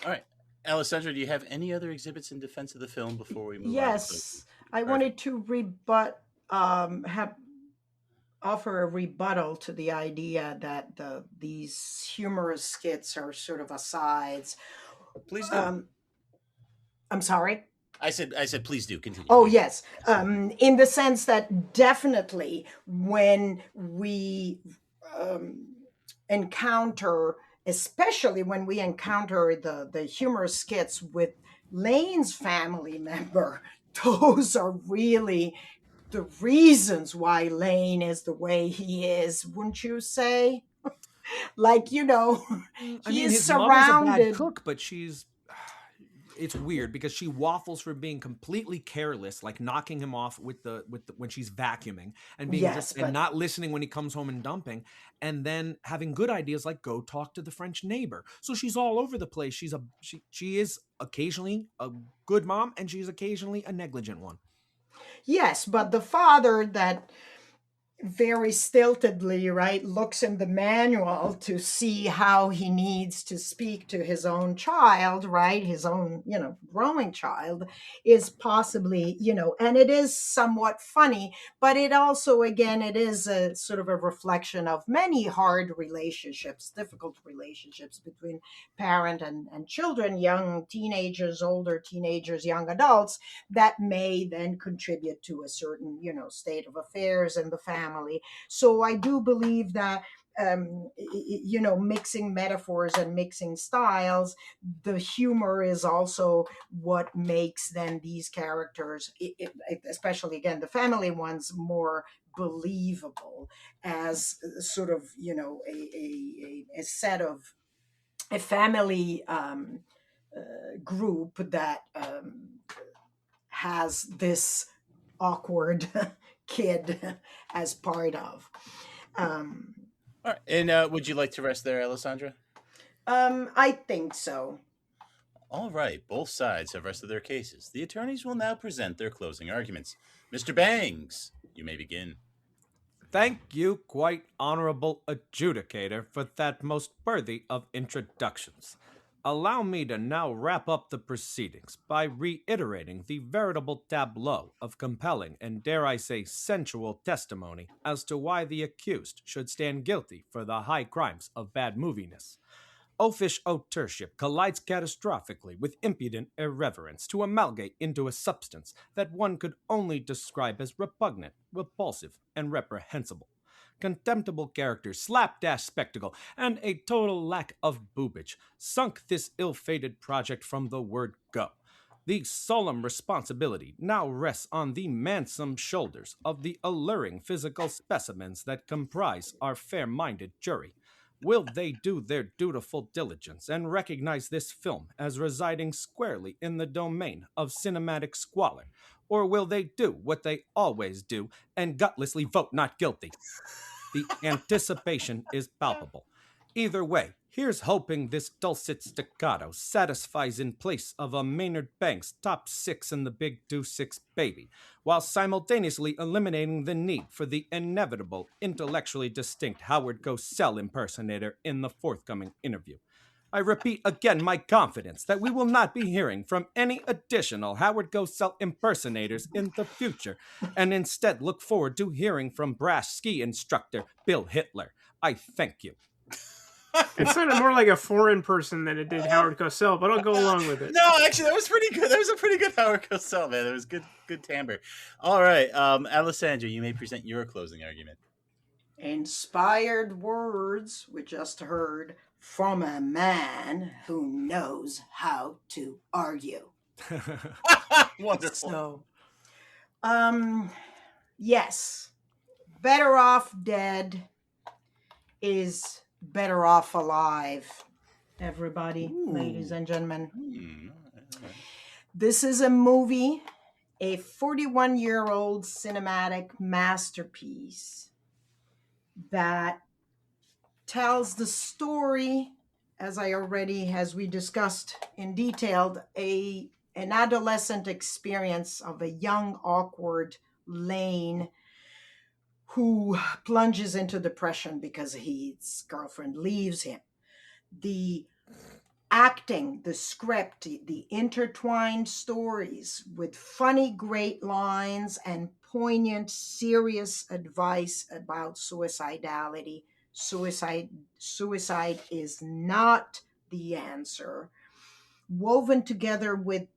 All right. Alessandra, do you have any other exhibits in defense of the film before we move on? Yes. I wanted to offer a rebuttal to the idea that these humorous skits are sort of asides. Please do. I'm sorry? I said, please do continue. Oh, yes. In the sense that definitely when we especially when we encounter the humorous skits with Lane's family member, those are really the reasons why Lane is the way he is, wouldn't you say? Like, I mean, he's his surrounded. mother's a bad cook, but she's it's weird because she waffles from being completely careless, like knocking him off with the when she's vacuuming, and being and not listening when he comes home and dumping, and then having good ideas like go talk to the French neighbor. So she's all over the place. She is occasionally a good mom, and she's occasionally a negligent one. Yes, but the father that very stiltedly, right, looks in the manual to see how he needs to speak to his own child, right, his own, growing child, is possibly, and it is somewhat funny, but it also, again, it is a sort of a reflection of many hard relationships, difficult relationships between parent and children, young teenagers, older teenagers, young adults, that may then contribute to a certain, state of affairs in the family. So I do believe that, mixing metaphors and mixing styles, the humor is also what makes then these characters, especially again, the family ones, more believable as sort of, a set of a family group that has this awkward kid as part of. All right. And would you like to rest there, Alessandra? I think so. All right. Both sides have rested their cases. The attorneys will now present their closing arguments. Mr. Bangs, you may begin. Thank you, quite honorable adjudicator, for that most worthy of introductions. Allow me to now wrap up the proceedings by reiterating the veritable tableau of compelling and, dare I say, sensual testimony as to why the accused should stand guilty for the high crimes of bad moviness. Oafish authorship collides catastrophically with impudent irreverence to amalgate into a substance that one could only describe as repugnant, repulsive, and reprehensible. Contemptible characters, slapdash spectacle, and a total lack of boobage sunk this ill-fated project from the word go. The solemn responsibility now rests on the mandsome shoulders of the alluring physical specimens that comprise our fair-minded jury. Will they do their dutiful diligence and recognize this film as residing squarely in the domain of cinematic squalor? Or will they do what they always do and gutlessly vote not guilty? The anticipation is palpable. Either way, here's hoping this dulcet staccato satisfies in place of a Maynard Bangs top 6 in the Big 2-6 Baby, while simultaneously eliminating the need for the inevitable, intellectually distinct Howard Cosell impersonator in the forthcoming interview. I repeat again my confidence that we will not be hearing from any additional Howard Cosell impersonators in the future, and instead look forward to hearing from brash ski instructor Bill Hitler. I thank you. It sounded more like a foreign person than it did Howard Cosell, but I'll go along with it. No, actually, that was pretty good. That was a pretty good Howard Cosell, man. That was good timbre. All right, Alessandra, you may present your closing argument. Inspired words we just heard from a man who knows how to argue. Wonderful. So, yes, better off dead is better off alive, everybody. Ooh. Ladies and gentlemen. This is a movie, a 41-year-old cinematic masterpiece that tells the story, as we discussed in detail, an adolescent experience of a young, awkward Lane who plunges into depression because his girlfriend leaves him. The acting, the script, the intertwined stories with funny, great lines and poignant, serious advice about suicidality. Suicide is not the answer. Woven together with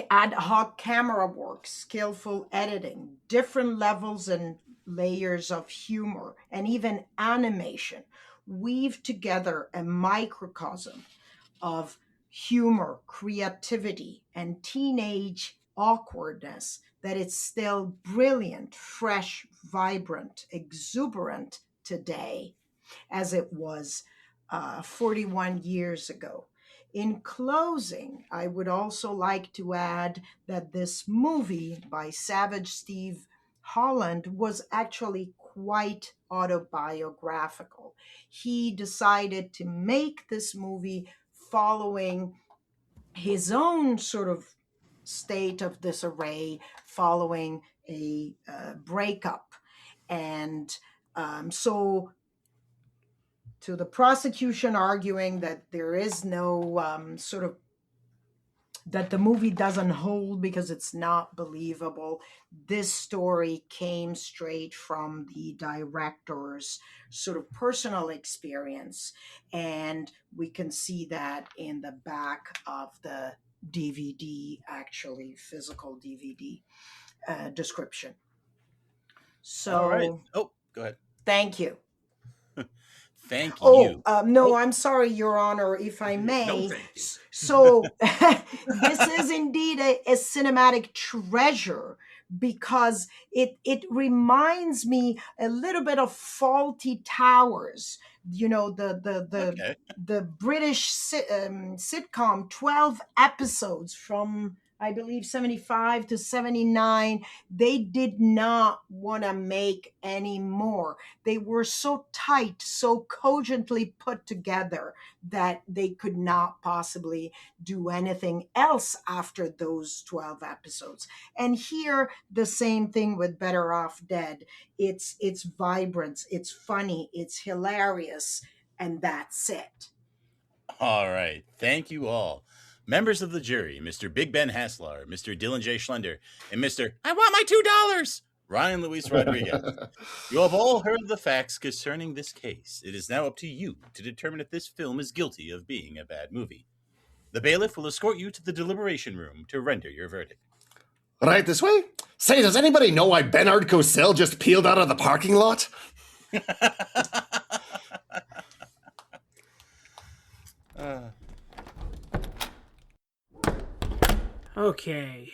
ad hoc camera work, skillful editing, different levels and layers of humor, and even animation, weave together a microcosm of humor, creativity, and teenage awkwardness that it's still brilliant, fresh, vibrant, exuberant today as it was 41 years ago. In closing, I would also like to add that this movie by Savage Steve Holland was actually quite autobiographical. He decided to make this movie following his own sort of state of disarray, following a breakup. And so to the prosecution arguing that there is no that the movie doesn't hold because it's not believable, this story came straight from the director's sort of personal experience. And we can see that in the back of the DVD, actually, physical DVD description. So, all right. Oh, go ahead. Thank you. Thank you. No, I'm sorry, Your Honor, if I may. No, thank you. So this is indeed a cinematic treasure because it reminds me a little bit of Faulty Towers. You know, the British sitcom, 12 episodes from, I believe, 75 to 79. They did not want to make any more. They were so tight, so cogently put together that they could not possibly do anything else after those 12 episodes. And here, the same thing with Better Off Dead. It's vibrant, it's funny, it's hilarious, and that's it. All right. Thank you all. Members of the jury, Mr. Big Ben Haslar, Mr. Dylan J. Schlender, and Mr. I want my $2, Ryan Luis Rodriguez. You have all heard the facts concerning this case. It is now up to you to determine if this film is guilty of being a bad movie. The bailiff will escort you to the deliberation room to render your verdict. Right this way? Say, does anybody know why Bernard Cosell just peeled out of the parking lot? Okay.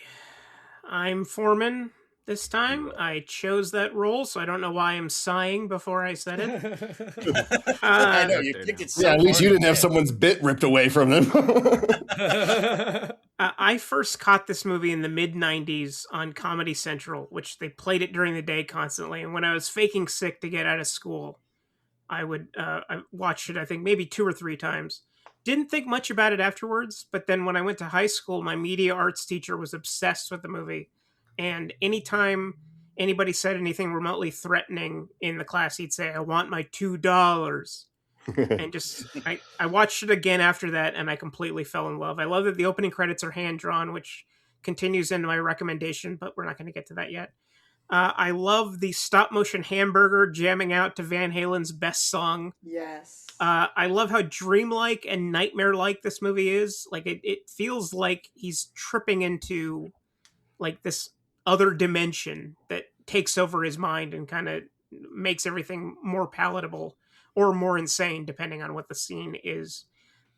I'm foreman this time. I chose that role, so I don't know why I'm sighing before I said it. I know, you picked it so Yeah, at least hard. you didn't have someone's bit ripped away from them. I first caught this movie in the mid-90s on Comedy Central, which they played it during the day constantly. And when I was faking sick to get out of school, I watched it, I think, maybe 2 or 3 times. Didn't think much about it afterwards, but then when I went to high school, my media arts teacher was obsessed with the movie. And anytime anybody said anything remotely threatening in the class, he'd say, I want my $2. And just, I watched it again after that, and I completely fell in love. I love that the opening credits are hand-drawn, which continues into my recommendation, but we're not going to get to that yet. I love the stop-motion hamburger jamming out to Van Halen's best song. Yes. I love how dreamlike and nightmare-like this movie is. Like, it feels like he's tripping into, like, this other dimension that takes over his mind and kind of makes everything more palatable or more insane, depending on what the scene is.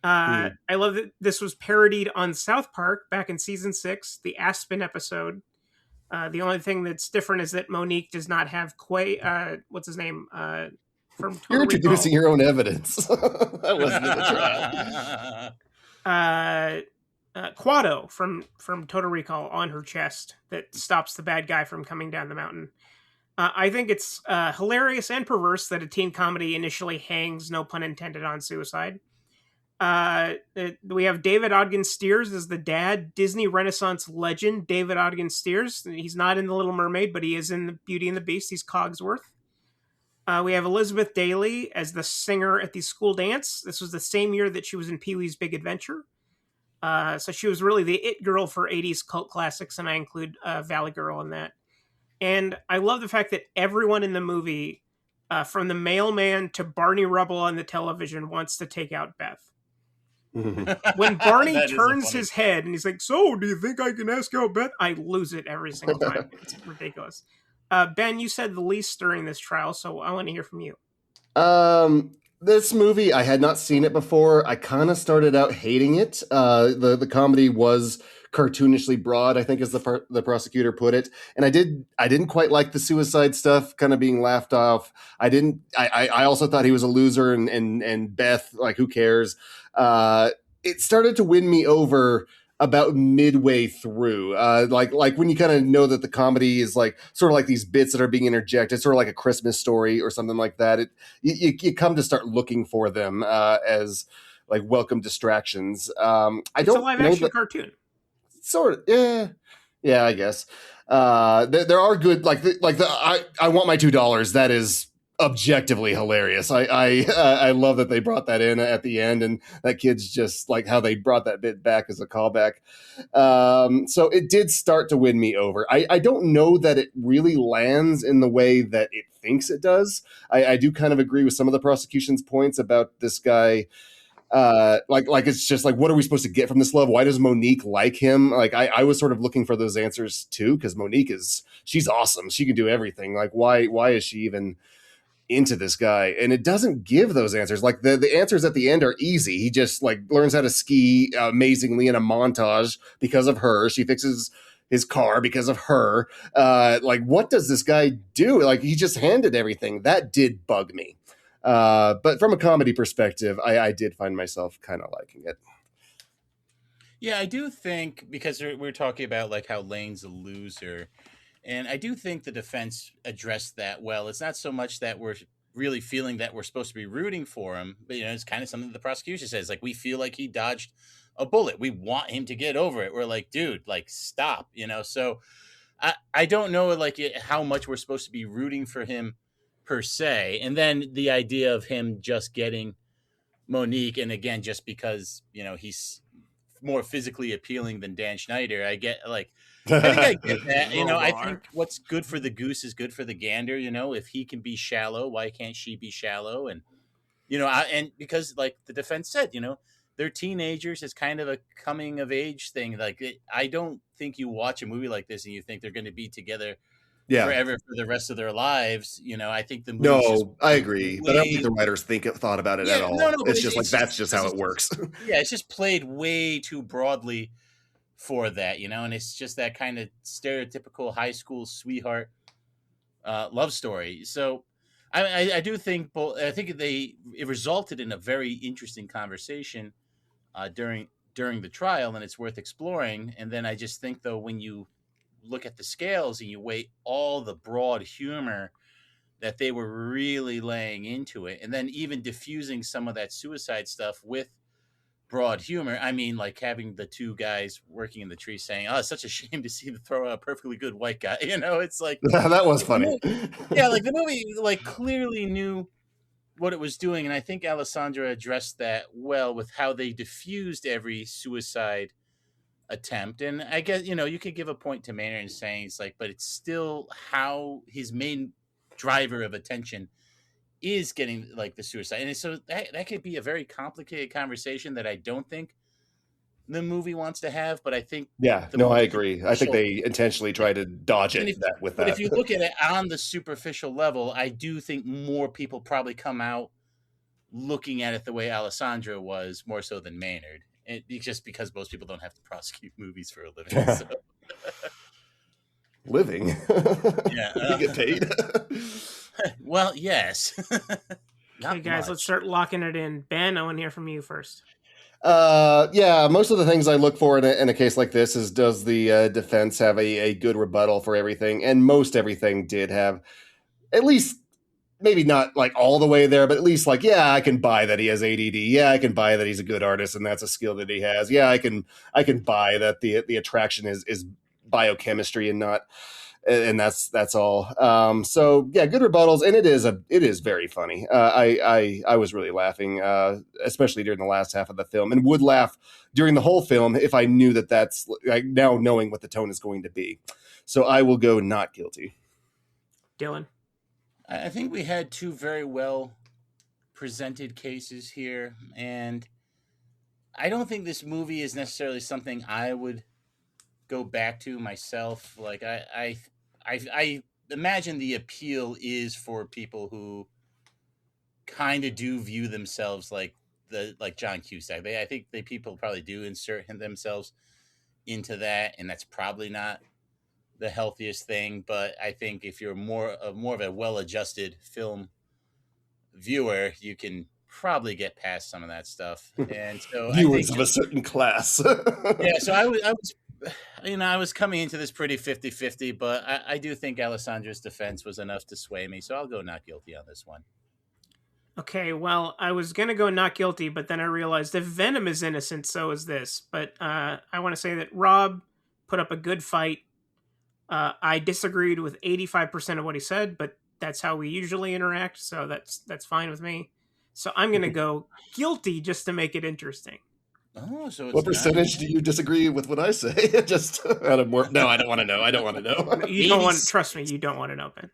I love that this was parodied on South Park back in season 6, the Aspen episode. The only thing that's different is that Monique does not have what's his name? From Total You're introducing Recall. your own evidence. That wasn't in the trial. Quado from Total Recall on her chest that stops the bad guy from coming down the mountain. I think it's hilarious and perverse that a teen comedy initially hangs, no pun intended, on suicide. We have David Ogden Stiers as the dad, Disney Renaissance legend David Ogden Stiers. He's not in The Little Mermaid, but he is in the Beauty and the Beast. He's Cogsworth. We have Elizabeth Daly as the singer at the school dance. This was the same year that she was in Pee-wee's Big Adventure. So she was really the it girl for 80s cult classics, and I include Valley Girl in that. And I love the fact that everyone in the movie, from the mailman to Barney Rubble on the television, wants to take out Beth. When Barney turns his head and he's like, so, do you think I can ask out Beth? I lose it every single time. It's ridiculous. Ben, you said the least during this trial, so I want to hear from you. This movie, I had not seen it before. I kind of started out hating it. The comedy was cartoonishly broad, I think, as the prosecutor put it. And I didn't quite like the suicide stuff kind of being laughed off. I also thought he was a loser and Beth, like, who cares? it started to win me over about midway through. Like when you kind of know that the comedy is like sort of like these bits that are being interjected, sort of like a Christmas Story or something like that. You come to start looking for them as like welcome distractions. It's a live action cartoon. Sort of, yeah, I guess. There are good I want my $2. That is objectively hilarious. I love that they brought that in at the end, and that kid's just like how they brought that bit back as a callback. So it did start to win me over. I don't know that it really lands in the way that it thinks it does. I do kind of agree with some of the prosecution's points about this guy. Like it's just like, what are we supposed to get from this love? Why does Monique like him? Like I was sort of looking for those answers too, because Monique she's awesome. She can do everything. Like why is she even into this guy? And it doesn't give those answers. Like the answers at the end are easy. He just like learns how to ski amazingly in a montage because of her. She fixes his car because of her. Like what does this guy do? Like he just handed everything. That did bug me. But from a comedy perspective, I did find myself kind of liking it. Yeah, I do think, because we're talking about like how Lane's a loser, and I do think the defense addressed that well. It's not so much that we're really feeling that we're supposed to be rooting for him, but it's kind of something that the prosecution says, like, we feel like he dodged a bullet. We want him to get over it. We're like, dude, like, stop, So I don't know like how much we're supposed to be rooting for him per se. And then the idea of him just getting Monique, and again, just because, he's more physically appealing than Dan Schneider, I get like, I think I get that. I think what's good for the goose is good for the gander. If he can be shallow, why can't she be shallow? And, and because like the defense said, they're teenagers. It's kind of a coming of age thing. Like, I don't think you watch a movie like this and you think they're going to be together forever for the rest of their lives. I think the movie. No, I agree, but I don't think the writers thought about it at all. No, it's just like that's just how it works. Yeah, it's just played way too broadly for that, and it's just that kind of stereotypical high school sweetheart love story. So I do think I think it resulted in a very interesting conversation during the trial, and it's worth exploring. And then I just think, though, when you look at the scales and you weigh all the broad humor that they were really laying into it, and then even diffusing some of that suicide stuff with broad humor. I mean, like having the two guys working in the tree saying, "Oh, it's such a shame to see them throw out a perfectly good white guy." It's like that was funny. Yeah, like the movie like clearly knew what it was doing, and I think Alessandra addressed that well with how they diffused every suicide attempt. And I guess you could give a point to Maynard in saying it's like, but it's still how his main driver of attention is getting like the suicide. And so that could be a very complicated conversation that I don't think the movie wants to have, but I think I agree. I think they intentionally try to dodge it with that. But if you look at it on the superficial level, I do think more people probably come out looking at it the way Alessandra was, more so than Maynard. Just because most people don't have to prosecute movies for a living. So. Living? Yeah. You get paid? Well, yes. Okay, guys, let's start locking it in. Ben, I want to hear from you first. Most of the things I look for in a case like this is, does the defense have a good rebuttal for everything? And most everything did have, at least, maybe not like all the way there, but at least like, I can buy that he has ADD. Yeah, I can buy that he's a good artist and that's a skill that he has. Yeah, I can buy that the attraction is biochemistry and not, and that's all. So yeah, good rebuttals, and it is very funny. I was really laughing, especially during the last half of the film, and would laugh during the whole film if I knew that's like now knowing what the tone is going to be. So I will go not guilty. Dylan. I think we had two very well presented cases here, and I don't think this movie is necessarily something I would go back to myself. Like I imagine the appeal is for people who kind of do view themselves like John Cusack. I think people probably do insert themselves into that, and that's probably not the healthiest thing. But I think if you're more of a well-adjusted film viewer, you can probably get past some of that stuff. And so Viewers of a certain class. yeah, so I was, I was coming into this pretty 50-50, but I do think Alessandra's defense was enough to sway me, so I'll go not guilty on this one. Okay, well, I was going to go not guilty, but then I realized if Venom is innocent, so is this. But I want to say that Rob put up a good fight. I disagreed with 85% of what he said, but that's how we usually interact, so that's fine with me. So I'm going to go guilty just to make it interesting. Oh, so it's what percentage do you disagree with what I say? Just out of more. No, I don't want to know. I don't want to know. You don't want. Trust me, you don't want to know, Ben.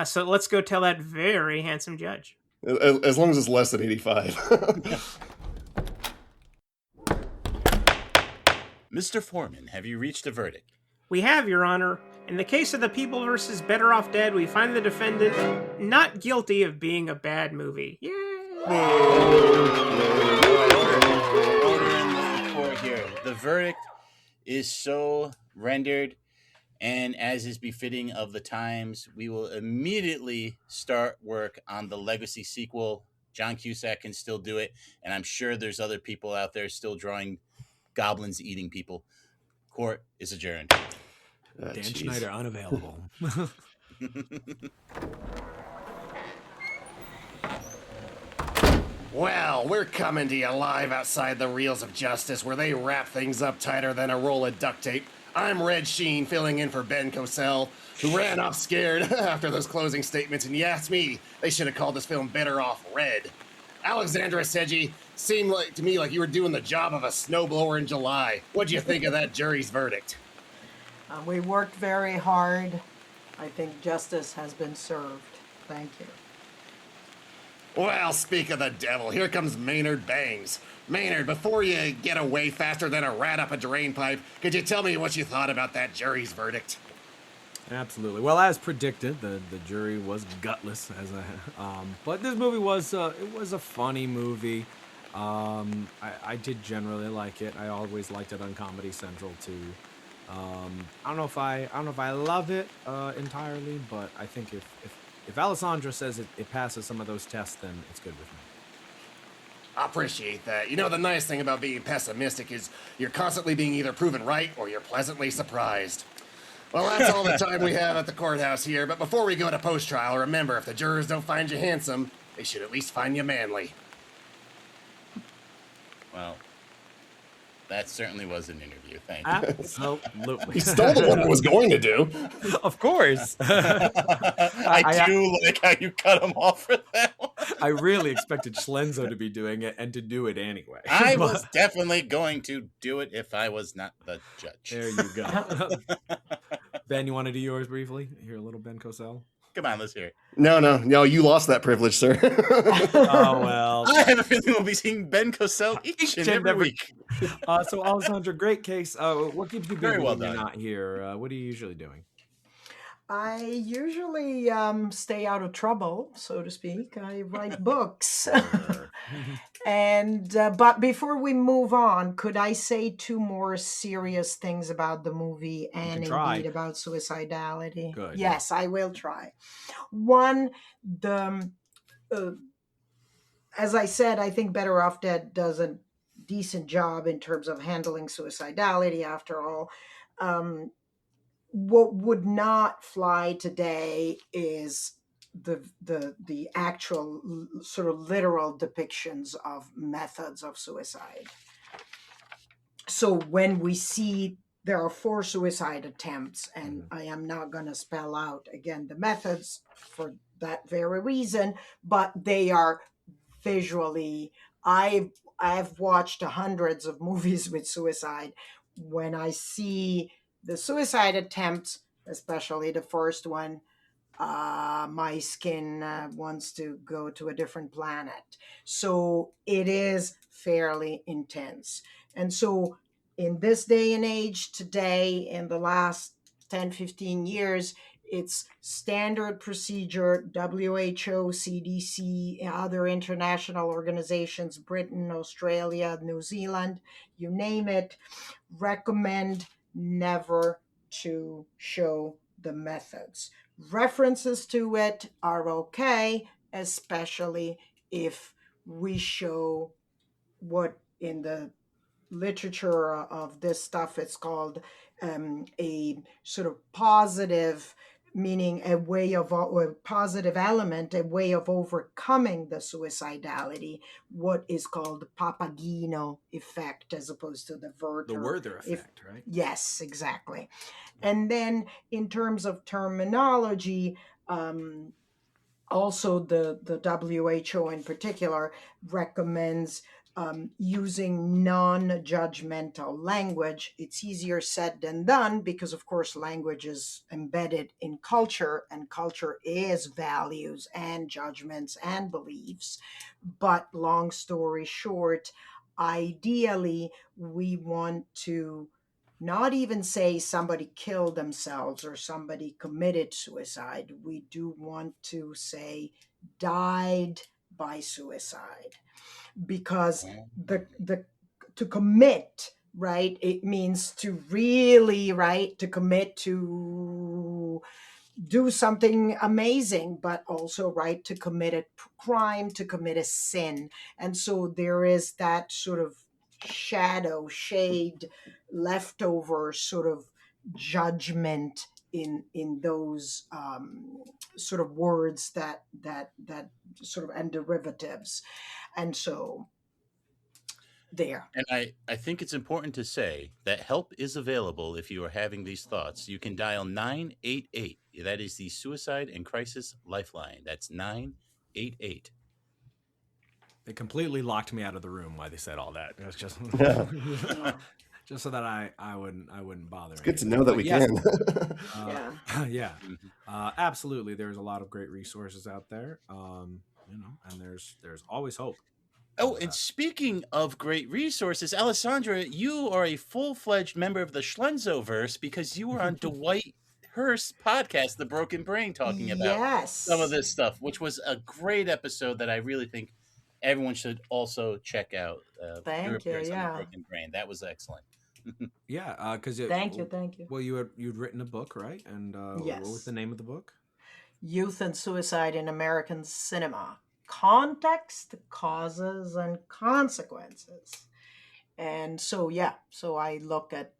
So let's go tell that very handsome judge. As long as it's less than 85. Mr. Foreman, have you reached a verdict? We have, Your Honor. In the case of The People versus Better Off Dead, we find the defendant not guilty of being a bad movie. Yay! Order in the court here. The verdict is so rendered, and as is befitting of the times, we will immediately start work on the Legacy sequel. John Cusack can still do it, and I'm sure there's other people out there still drawing goblins eating people. Court is adjourned. Dan Schneider unavailable. Well, we're coming to you live outside the Reels of Justice, where they wrap things up tighter than a roll of duct tape. I'm Red Sheen, filling in for Ben Cosell, who ran off scared after those closing statements, and you asked me, they should have called this film Better Off Red. Alessandra Seggi, seemed to me like you were doing the job of a snowblower in July. What'd you think of that jury's verdict? We worked very hard. I think justice has been served. Thank you. Well, speak of the devil, here comes Maynard Bangs. Maynard, before you get away faster than a rat up a drain pipe, could you tell me what you thought about that jury's verdict? Absolutely. Well, as predicted, the jury was gutless. But this movie was it was a funny movie. I did generally like it. I always liked it on Comedy Central too. I don't know if I love it entirely, but I think if Alessandra says it passes some of those tests, then it's good with me. I appreciate that. You know, the nice thing about being pessimistic is you're constantly being either proven right or you're pleasantly surprised. Well, that's all the time we have at the courthouse here, but before we go to post-trial, remember, if the jurors don't find you handsome, they should at least find you manly. Well, that certainly was an interview. Thank you. Absolutely. He stole the one I was going to do. Of course. I do like how you cut him off for that one. I really expected Schlender to be doing it and to do it anyway. I was definitely going to do it if I was not the judge. There you go. Ben, you want to do yours briefly? Hear a little Ben Cosell? Come on, let's hear it. No, you lost that privilege, sir. Oh, well. I have a feeling we'll be seeing Ben Cosell each and every week. So, Alessandra, great case. What keeps you busy Very well when you're done. not here? What are you usually doing? I usually stay out of trouble, so to speak. I write books. And but before we move on, could I say two more serious things about the movie and indeed about suicidality? Good. Yes, I will try. One, as I said, I think Better Off Dead does a decent job in terms of handling suicidality. After all, what would not fly today is the actual sort of literal depictions of methods of suicide. So when we see there are 4 suicide attempts, and I am not going to spell out again the methods for that very reason, but they are visually, I've watched hundreds of movies with suicide. When I see the suicide attempts, especially the first one, my skin wants to go to a different planet. So it is fairly intense. And so in this day and age today, in the last 10, 15 years, it's standard procedure, WHO, CDC, other international organizations, Britain, Australia, New Zealand, you name it, recommend never to show the methods. References to it are okay, especially if we show what in the literature of this stuff it's called a sort of positive, meaning a way of a positive element, a way of overcoming the suicidality, what is called the Papageno effect as opposed to the Werther. The Werther effect, right? Yes, exactly. And then in terms of terminology, also the WHO in particular recommends using non-judgmental language. It's easier said than done because, of course, language is embedded in culture, and culture is values and judgments and beliefs. But long story short, ideally, we want to not even say somebody killed themselves or somebody committed suicide. We do want to say died by suicide, because the to commit, right, it means to really, right, to commit to do something amazing, but also, right, to commit a crime, to commit a sin. And so there is that sort of shade, leftover sort of judgment in those sort of words that sort of, and derivatives. And so there. And I think it's important to say that help is available if you are having these thoughts. You can dial 988. That is the Suicide and Crisis Lifeline. That's 988. They completely locked me out of the room while they said all that. It was just just so that I wouldn't bother. It's good to know that we can. Yeah. Absolutely. There's a lot of great resources out there. And there's always hope. Oh, and speaking of great resources, Alessandra, you are a full-fledged member of the Schlenzoverse because you were on Dwight Hurst's podcast, The Broken Brain, talking about some of this stuff, which was a great episode that I really think everyone should also check out. Thank you. Yeah, The Broken Brain. That was excellent. Yeah, because thank you. Well, you'd written a book, right? And yes. What was the name of the book? Youth and Suicide in American Cinema: Context, Causes, and Consequences. And so I look at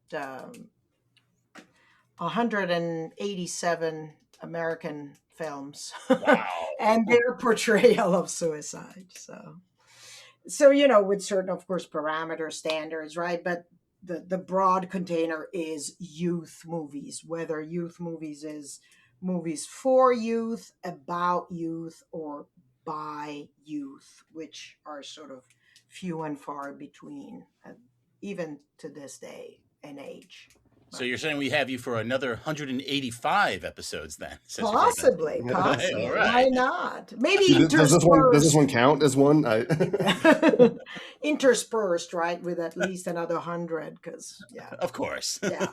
187 American films. Wow. And their portrayal of suicide. So with certain, of course, parameter standards, right? But the broad container is youth movies, whether youth movies is movies for youth, about youth, or by youth, which are sort of few and far between, even to this day and age. So you're saying we have you for another 185 episodes then? Possibly. All right. Why not? Maybe does this one count as one? Interspersed, right, with at least another 100, because of course. Yeah.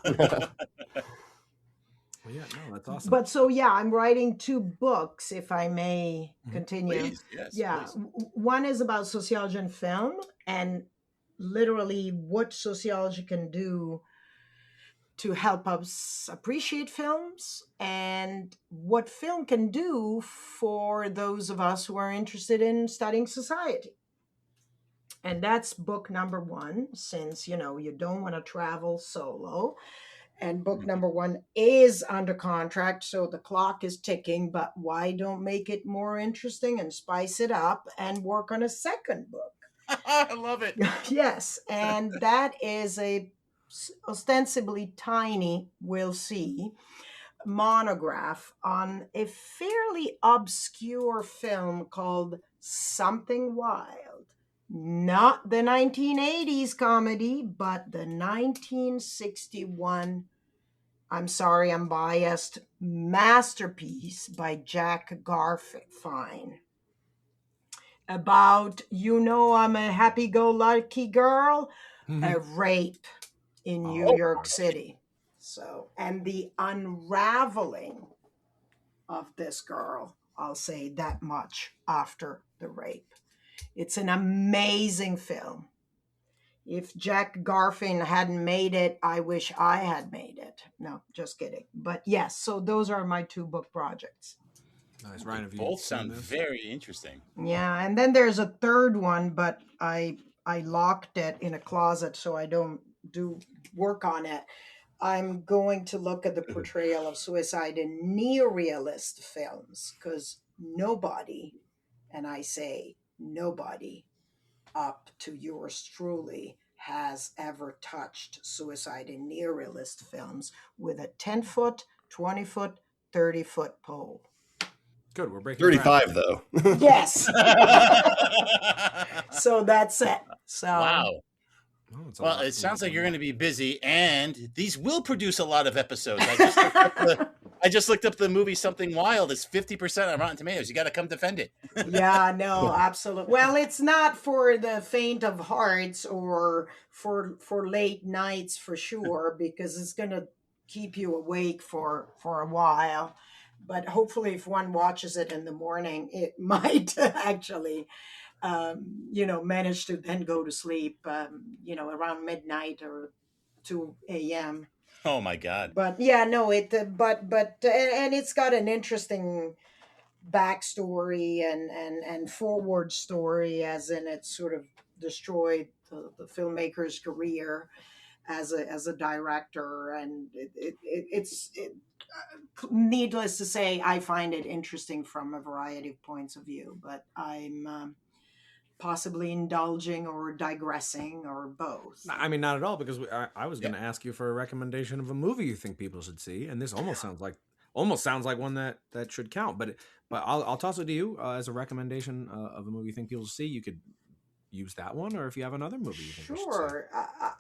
Well, yeah, no, that's awesome. But so I'm writing 2 books, if I may continue. Please, yes, please. One is about sociology and film, and literally what sociology can do to help us appreciate films, and what film can do for those of us who are interested in studying society. And that's book number 1, since, you don't want to travel solo. And book number 1 is under contract, so the clock is ticking, but why don't make it more interesting and spice it up and work on a second book? I love it. Yes, and that is a ostensibly tiny, we'll see, monograph on a fairly obscure film called Something Wild. Not the 1980s comedy, but the 1961, I'm sorry, I'm biased, masterpiece by Jack Garfine. About, I'm a happy-go-lucky girl, a rape in New York City. So, and the unraveling of this girl, I'll say that much, after the rape. It's an amazing film. If Jack Garfin hadn't made it, I wish I had made it. No, just kidding. But yes, so those are my 2 book projects. Nice. Ryan, have you Both seen sound this? very interesting. Yeah, and then there's a third one, but I locked it in a closet so I don't do work on it. I'm going to look at the portrayal of suicide in neorealist films because nobody, and I say nobody, up to yours truly has ever touched suicide in neorealist films with a 10-foot, 20-foot, 30-foot pole. Good. We're breaking 35 though. Yes. So that's it. So Wow. Oh, it's a Well, lot. it sounds like you're going going to be busy, and these will produce a lot of episodes. I just looked up the movie Something Wild. It's 50% on Rotten Tomatoes. You got to come defend it. yeah, no, absolutely. Well, it's not for the faint of hearts or for late nights for sure, because it's going to keep you awake for a while. But hopefully, if one watches it in the morning, it might actually, manage to then go to sleep, around midnight or 2 a.m. Oh my God. But yeah, no, and it's got an interesting backstory and forward story, as in it sort of destroyed the filmmaker's career as a director, and it's needless to say, I find it interesting from a variety of points of view, but I'm possibly indulging or digressing or both. I mean, not at all, because I was going to ask you for a recommendation of a movie you think people should see, and this almost sounds like one that should count. But I'll toss it to you as a recommendation of a movie you think people should see. You could use that one, or if you have another movie you think we should see. Sure.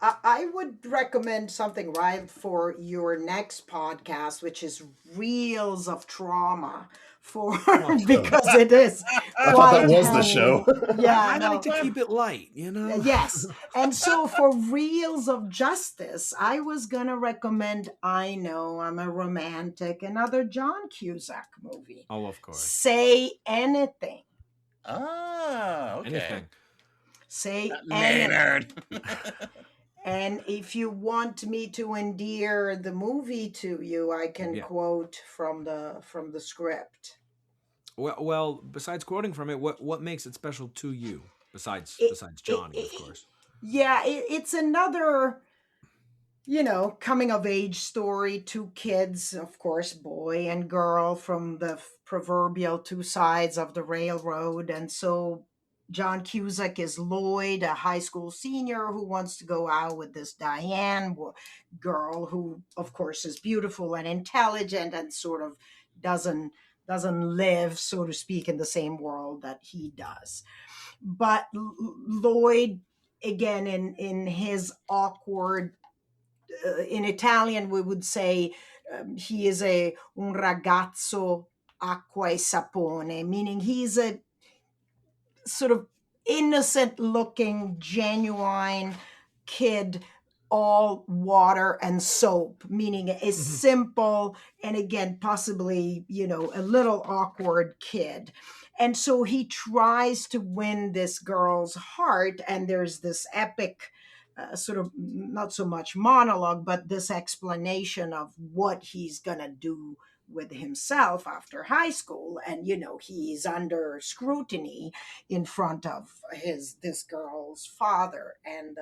I would recommend something right for your next podcast, which is Reels of Trauma, because it is. I thought that was the show. Yeah, I no. like to keep it light, you know? Yes. And so for Reels of Justice, I was going to recommend I Know I'm a Romantic, another John Cusack movie. Oh, of course. Say Anything. Ah, okay. Anything. Say Maynard. And if you want me to endear the movie to you, I can quote from the script. Well, besides quoting from it, what makes it special to you? Besides Johnny, of course. Yeah, it's another, coming of age story. Two kids, of course, boy and girl, from the proverbial two sides of the railroad, and so John Cusack is Lloyd, a high school senior who wants to go out with this Diane girl who, of course, is beautiful and intelligent and sort of doesn't live, so to speak, in the same world that he does. But Lloyd, again, in his awkward, in Italian, we would say he is un ragazzo acqua e sapone, meaning he's a sort of innocent looking, genuine kid, all water and soap, meaning a simple and, again, possibly, a little awkward kid. And so he tries to win this girl's heart, and there's this epic sort of, not so much monologue, but this explanation of what he's gonna do with himself after high school. And he's under scrutiny in front of this girl's father, and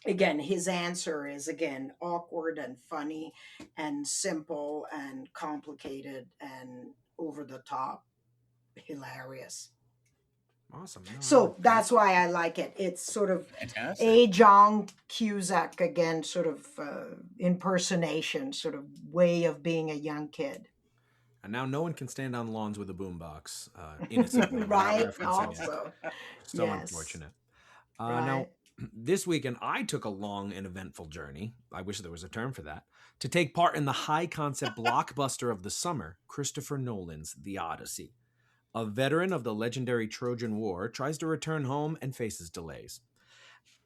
again, his answer is, again, awkward and funny and simple and complicated and over the top hilarious. Awesome. No, So that's why I like it. It's sort of Fantastic. a John Cusack, again, sort of impersonation, sort of way of being a young kid. And now no one can stand on lawns with a boombox innocently. Right, without referencing also. it. So Yes. unfortunate. Right. Now, this weekend, I took a long and eventful journey, I wish there was a term for that, to take part in the high-concept blockbuster of the summer, Christopher Nolan's The Odyssey. A veteran of the legendary Trojan War tries to return home and faces delays.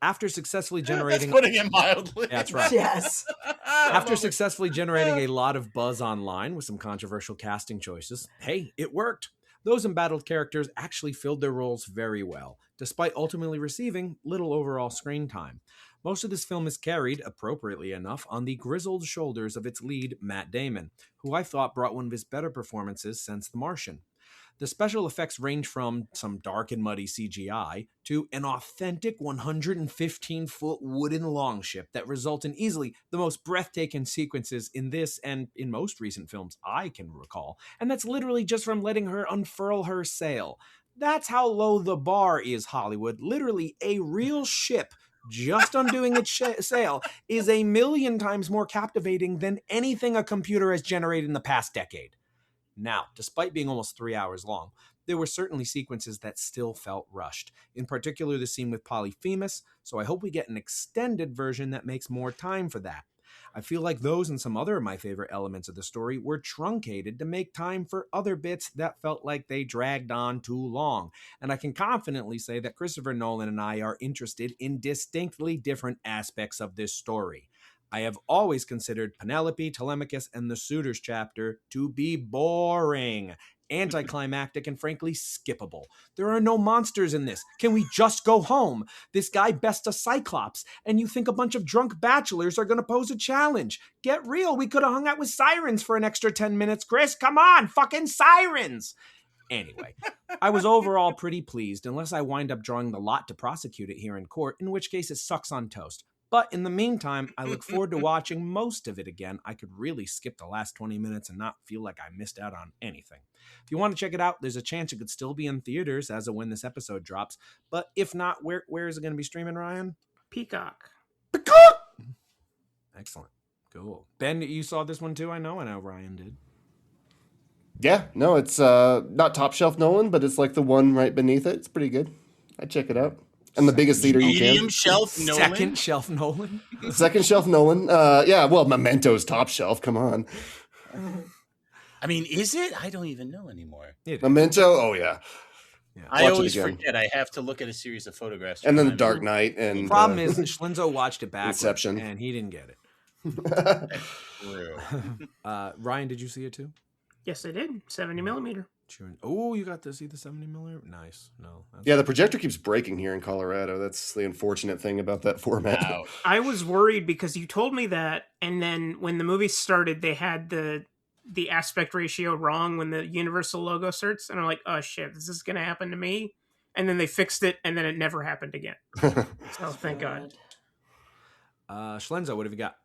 After successfully generating... That's putting it mildly. That's right. Yes. After successfully generating a lot of buzz online with some controversial casting choices, hey, it worked. Those embattled characters actually filled their roles very well, despite ultimately receiving little overall screen time. Most of this film is carried, appropriately enough, on the grizzled shoulders of its lead, Matt Damon, who I thought brought one of his better performances since The Martian. The special effects range from some dark and muddy CGI to an authentic 115-foot wooden longship that result in easily the most breathtaking sequences in this and in most recent films I can recall. And that's literally just from letting her unfurl her sail. That's how low the bar is, Hollywood. Literally, a real ship just undoing its sail is 1,000,000 times more captivating than anything a computer has generated in the past decade. Now, despite being almost 3 hours long, there were certainly sequences that still felt rushed, in particular the scene with Polyphemus, so I hope we get an extended version that makes more time for that. I feel like those and some other of my favorite elements of the story were truncated to make time for other bits that felt like they dragged on too long, and I can confidently say that Christopher Nolan and I are interested in distinctly different aspects of this story. I have always considered Penelope, Telemachus, and the Suitors chapter to be boring, anticlimactic, and frankly skippable. There are no monsters in this. Can we just go home? This guy bests a Cyclops, and you think a bunch of drunk bachelors are going to pose a challenge. Get real. We could have hung out with sirens for an extra 10 minutes, Chris. Come on, fucking sirens. Anyway, I was overall pretty pleased, unless I wind up drawing the lot to prosecute it here in court, in which case it sucks on toast. But in the meantime, I look forward to watching most of it again. I could really skip the last 20 minutes and not feel like I missed out on anything. If you want to check it out, there's a chance it could still be in theaters as of when this episode drops. But if not, where is it going to be streaming, Ryan? Peacock. Peacock! Excellent. Cool. Ben, you saw this one too, I know Ryan did. Yeah, no, it's not top shelf Nolan, but it's like the one right beneath it. It's pretty good. I'd check it out. And the biggest theater you can. Medium shelf Nolan? Second shelf Nolan? Second shelf Nolan. Yeah, well, Memento's top shelf. Come on. I mean, is it? I don't even know anymore. Memento? Oh, yeah. I always forget. I have to look at a series of photographs. And then The Dark Knight. And the problem is Schlenzo watched it backwards. Inception. And he didn't get it. Ryan, did you see it too? Yes, I did. 70 millimeter. Oh, you got to see the 70 millimeter? Nice. No. Yeah, the projector keeps breaking here in Colorado. That's the unfortunate thing about that format. Wow. I was worried because you told me that, and then when the movie started, they had the aspect ratio wrong when the Universal logo starts, and I'm like, oh shit, is this going to happen to me? And then they fixed it, and then it never happened again. So thank God. Schlenzo, what have you got?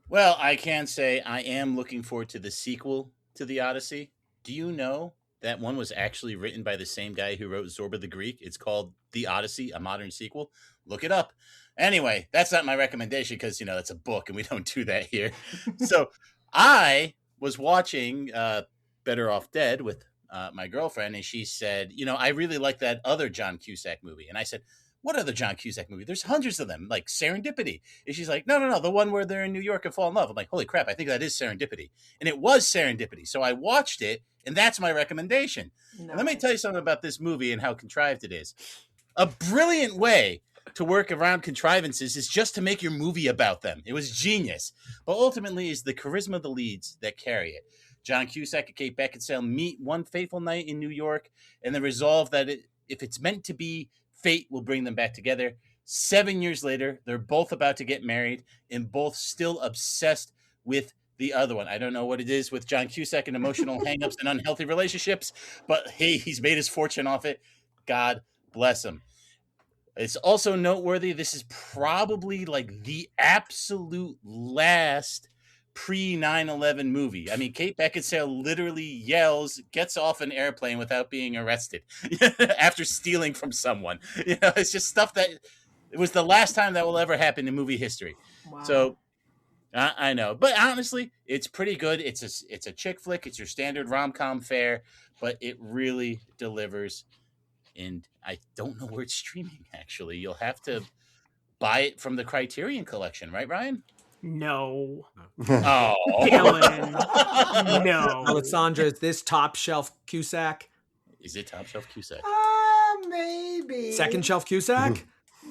Well, I can say I am looking forward to the sequel to The Odyssey. Do you know that one was actually written by the same guy who wrote Zorba the Greek? It's called The Odyssey, a modern sequel. Look it up. Anyway, that's not my recommendation because, it's a book and we don't do that here. So I was watching Better Off Dead with my girlfriend, and she said, I really like that other John Cusack movie. And I said, what other John Cusack movie? There's hundreds of them, like Serendipity. And she's like, no, the one where they're in New York and fall in love. I'm like, holy crap, I think that is Serendipity. And it was Serendipity. So I watched it, and that's my recommendation. No. Let me tell you something about this movie and how contrived it is. A brilliant way to work around contrivances is just to make your movie about them. It was genius. But ultimately, it's the charisma of the leads that carry it. John Cusack and Kate Beckinsale meet one fateful night in New York, and the resolve that if it's meant to be, fate will bring them back together. 7 years later, they're both about to get married and both still obsessed with the other one. I don't know what it is with John Cusack and emotional hangups and unhealthy relationships, but hey, he's made his fortune off it. God bless him. It's also noteworthy. This is probably like the absolute last pre-9/11 movie. I mean, Kate Beckinsale literally yells, gets off an airplane without being arrested after stealing from someone. It's just stuff that it was the last time that will ever happen in movie history. Wow. So I know, but honestly, it's pretty good. It's a chick flick. It's your standard rom-com fare, but it really delivers. And I don't know where it's streaming, actually. You'll have to buy it from the Criterion Collection, right, Ryan? No. Oh. Dylan. No. Alessandra, is this top shelf Cusack? Is it top shelf Cusack? Maybe. Second shelf Cusack?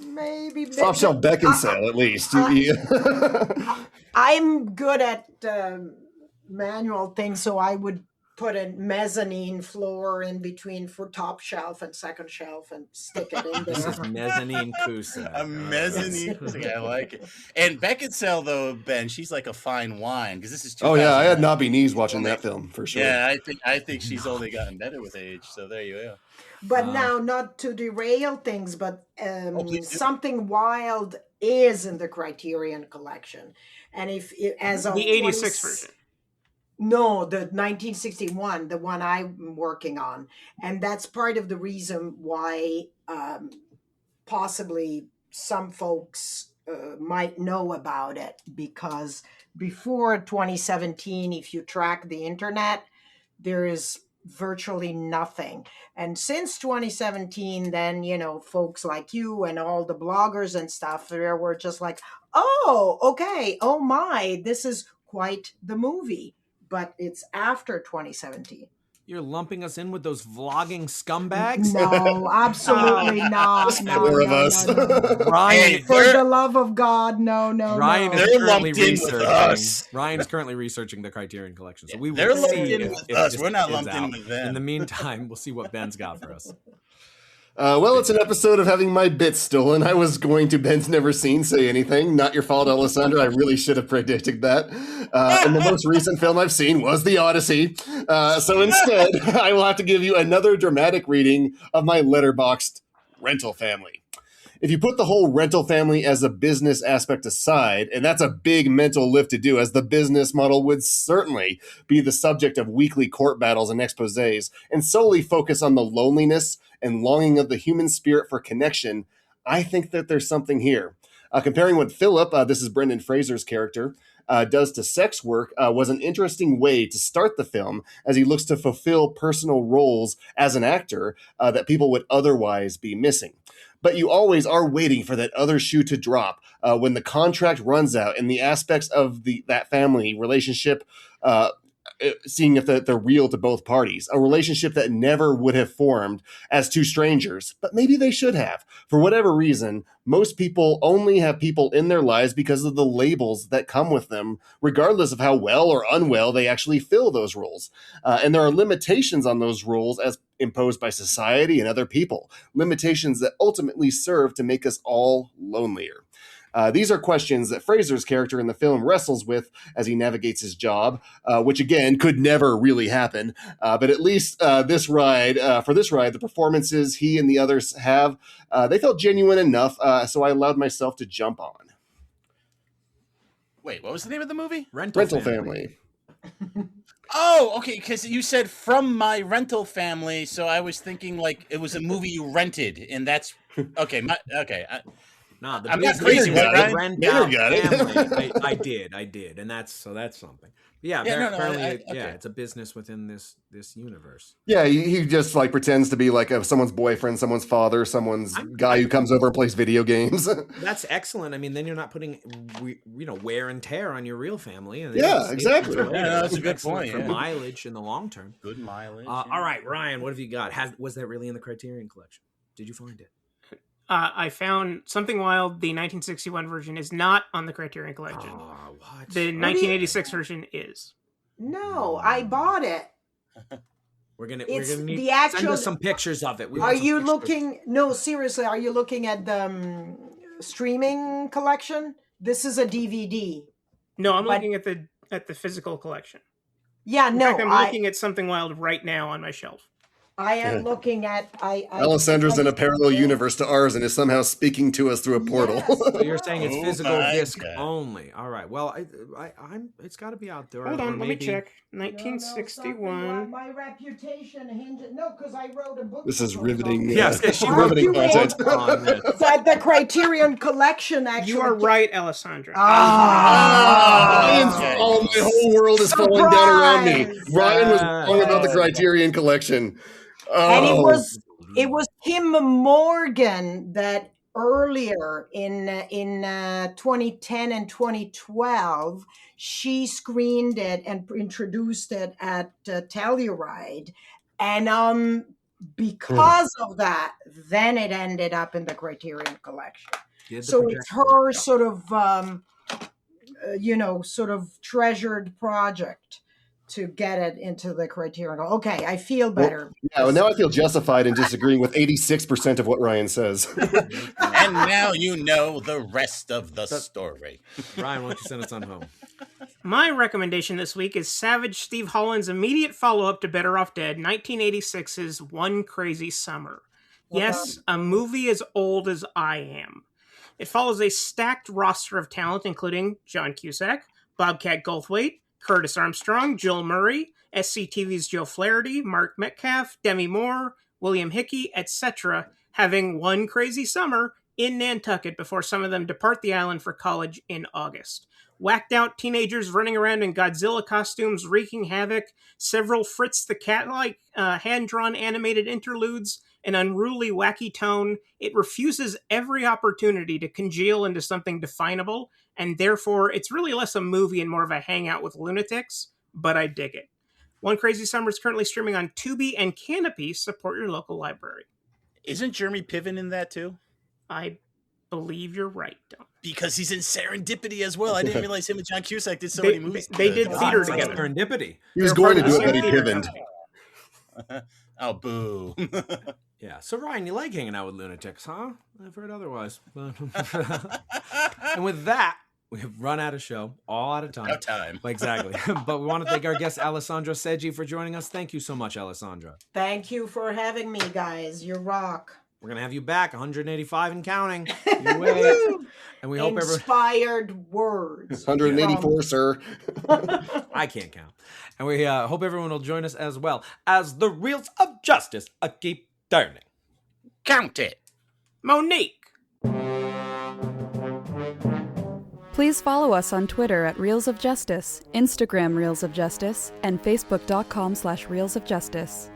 Maybe. Top shelf Beckinsale, at least. I'm good at manual things, so I would put a mezzanine floor in between for top shelf and second shelf and stick it in This is there. mezzanine Cusa. A mezzanine. I like it. And Beckinsale, though, Ben, she's like a fine wine because this is. Oh yeah, I had 2009. knobby knees watching that film for sure. Yeah, I think she's only gotten better with age. So there you go. But now, not to derail things, but please do. Something Wild is in the Criterion Collection, and if as of The 86 version. No, the 1961, the one I'm working on. And that's part of the reason why possibly some folks might know about it, because before 2017, if you track the internet, there is virtually nothing. And since 2017, then, folks like you and all the bloggers and stuff, there were just like, oh, okay, oh my, this is quite the movie. But it's after 2017. You're lumping us in with those vlogging scumbags? No, absolutely not. No, Four of us. Ryan, For the love of God, no. Ryan no. is They're currently lumped in with researching. us. Ryan is currently researching the Criterion Collection, so we will They're lumped see in if with this us. We're not pans lumped in out. with them. In the meantime, we'll see what Ben's got for us. Well, it's an episode of having my bits stolen. I was going to Ben's Never Seen say anything. Not your fault, Alessandra. I really should have predicted that. And the most recent film I've seen was The Odyssey. So instead, I will have to give you another dramatic reading of my letterboxed rental family. If you put the whole rental family as a business aspect aside, and that's a big mental lift to do, as the business model would certainly be the subject of weekly court battles and exposés, and solely focus on the loneliness and longing of the human spirit for connection, I think that there's something here. Comparing what Philip, this is Brendan Fraser's character, does to sex work was an interesting way to start the film, as he looks to fulfill personal roles as an actor that people would otherwise be missing. But you always are waiting for that other shoe to drop when the contract runs out and the aspects of that family relationship, seeing if they're real to both parties. A relationship that never would have formed as two strangers, but maybe they should have. For whatever reason, most people only have people in their lives because of the labels that come with them, regardless of how well or unwell they actually fill those roles. And there are limitations on those roles as imposed by society and other people, limitations that ultimately serve to make us all lonelier. These are questions that Fraser's character in the film wrestles with as he navigates his job, which again could never really happen. But at least for this ride, the performances he and the others have, they felt genuine enough, so I allowed myself to jump on. Wait, what was the name of the movie? Rental Family. Oh, okay, because you said From My Rental Family, so I was thinking like it was a movie you rented, and that's okay. No, I'm not crazy, right? Maynard got it. I did, and that's something. Yeah, Okay. It's a business within this universe. Yeah, he just like pretends to be like someone's boyfriend, someone's father, someone's guy who comes over and plays video games. That's excellent. I mean, then you're not putting wear and tear on your real family. And Exactly. That's a good point. For mileage in the long term. Good mileage. All right, Ryan, what have you got? Was that really in the Criterion Collection? Did you find it? I found Something Wild. The 1961 version is not on the Criterion Collection. Oh, what? The 1986 version is. No, I bought it. We're gonna It's need the actual- send us some pictures of it. Are you looking? No, seriously, are you looking at the streaming collection? This is a DVD. No, I'm But- looking at the physical collection. Yeah, In no, fact, I'm looking at Something Wild right now on my shelf. I am looking at. Alessandra's in a parallel universe to ours and is somehow speaking to us through a portal. Yes. So you're saying it's Oh physical my disc God. only. All right. Well, I'm. It's got to be out there. Hold or on, let me maybe- check. No, Something Wild, 1961. my reputation hinges. No, because I wrote a book. This is about riveting. it. Yes, she Are wrote you content. on this. But the Criterion Collection actually. You are right, Alessandra. Ryan's, my whole world is falling down around me. Surprise! Ryan was wrong about the Criterion Collection. And Oh. it was Kim Morgan that earlier in 2010 and 2012 she screened it and introduced it at Telluride, and because of that, then it ended up in the Criterion Collection. So it's her sort of sort of treasured project. to get it into the Criterion. Okay, I feel better. Well, now I feel justified in disagreeing with 86% of what Ryan says. And now you know the rest of the story. Ryan, why don't you send us on home? My recommendation this week is Savage Steve Holland's immediate follow-up to Better Off Dead, 1986's One Crazy Summer. Yes, a movie as old as I am. It follows a stacked roster of talent, including John Cusack, Bobcat Goldthwait, Curtis Armstrong, Jill Murray, SCTV's Joe Flaherty, Mark Metcalf, Demi Moore, William Hickey, etc., having one crazy summer in Nantucket before some of them depart the island for college in August. Whacked out teenagers running around in Godzilla costumes, wreaking havoc, several Fritz the Cat-like hand-drawn animated interludes, an unruly, wacky tone. It refuses every opportunity to congeal into something definable, and therefore it's really less a movie and more of a hangout with lunatics, but I dig it. One Crazy Summer is currently streaming on Tubi and Canopy. Support your local library. Isn't Jeremy Piven in that too? I believe you're right, Don. Because he's in Serendipity as well. I didn't realize him and John Cusack did so many movies. They did theater It's like together. Serendipity. He was going to do it, but he pivened. Oh, boo. Yeah. So, Ryan, you like hanging out with lunatics, huh? I've heard otherwise. And with that, we have run out of show, all out of time. No time. Exactly. But we want to thank our guest, Alessandra Seggi, for joining us. Thank you so much, Alessandra. Thank you for having me, guys. You rock. We're going to have you back, 185 and counting. You wait. And we hope Inspired words. 184, sir. I can't count. And we hope everyone will join us as well as the Reels of Justice keep turning. Count it. Monique. Please follow us on Twitter at Reels of Justice, Instagram Reels of Justice, and Facebook.com/Reels of Justice.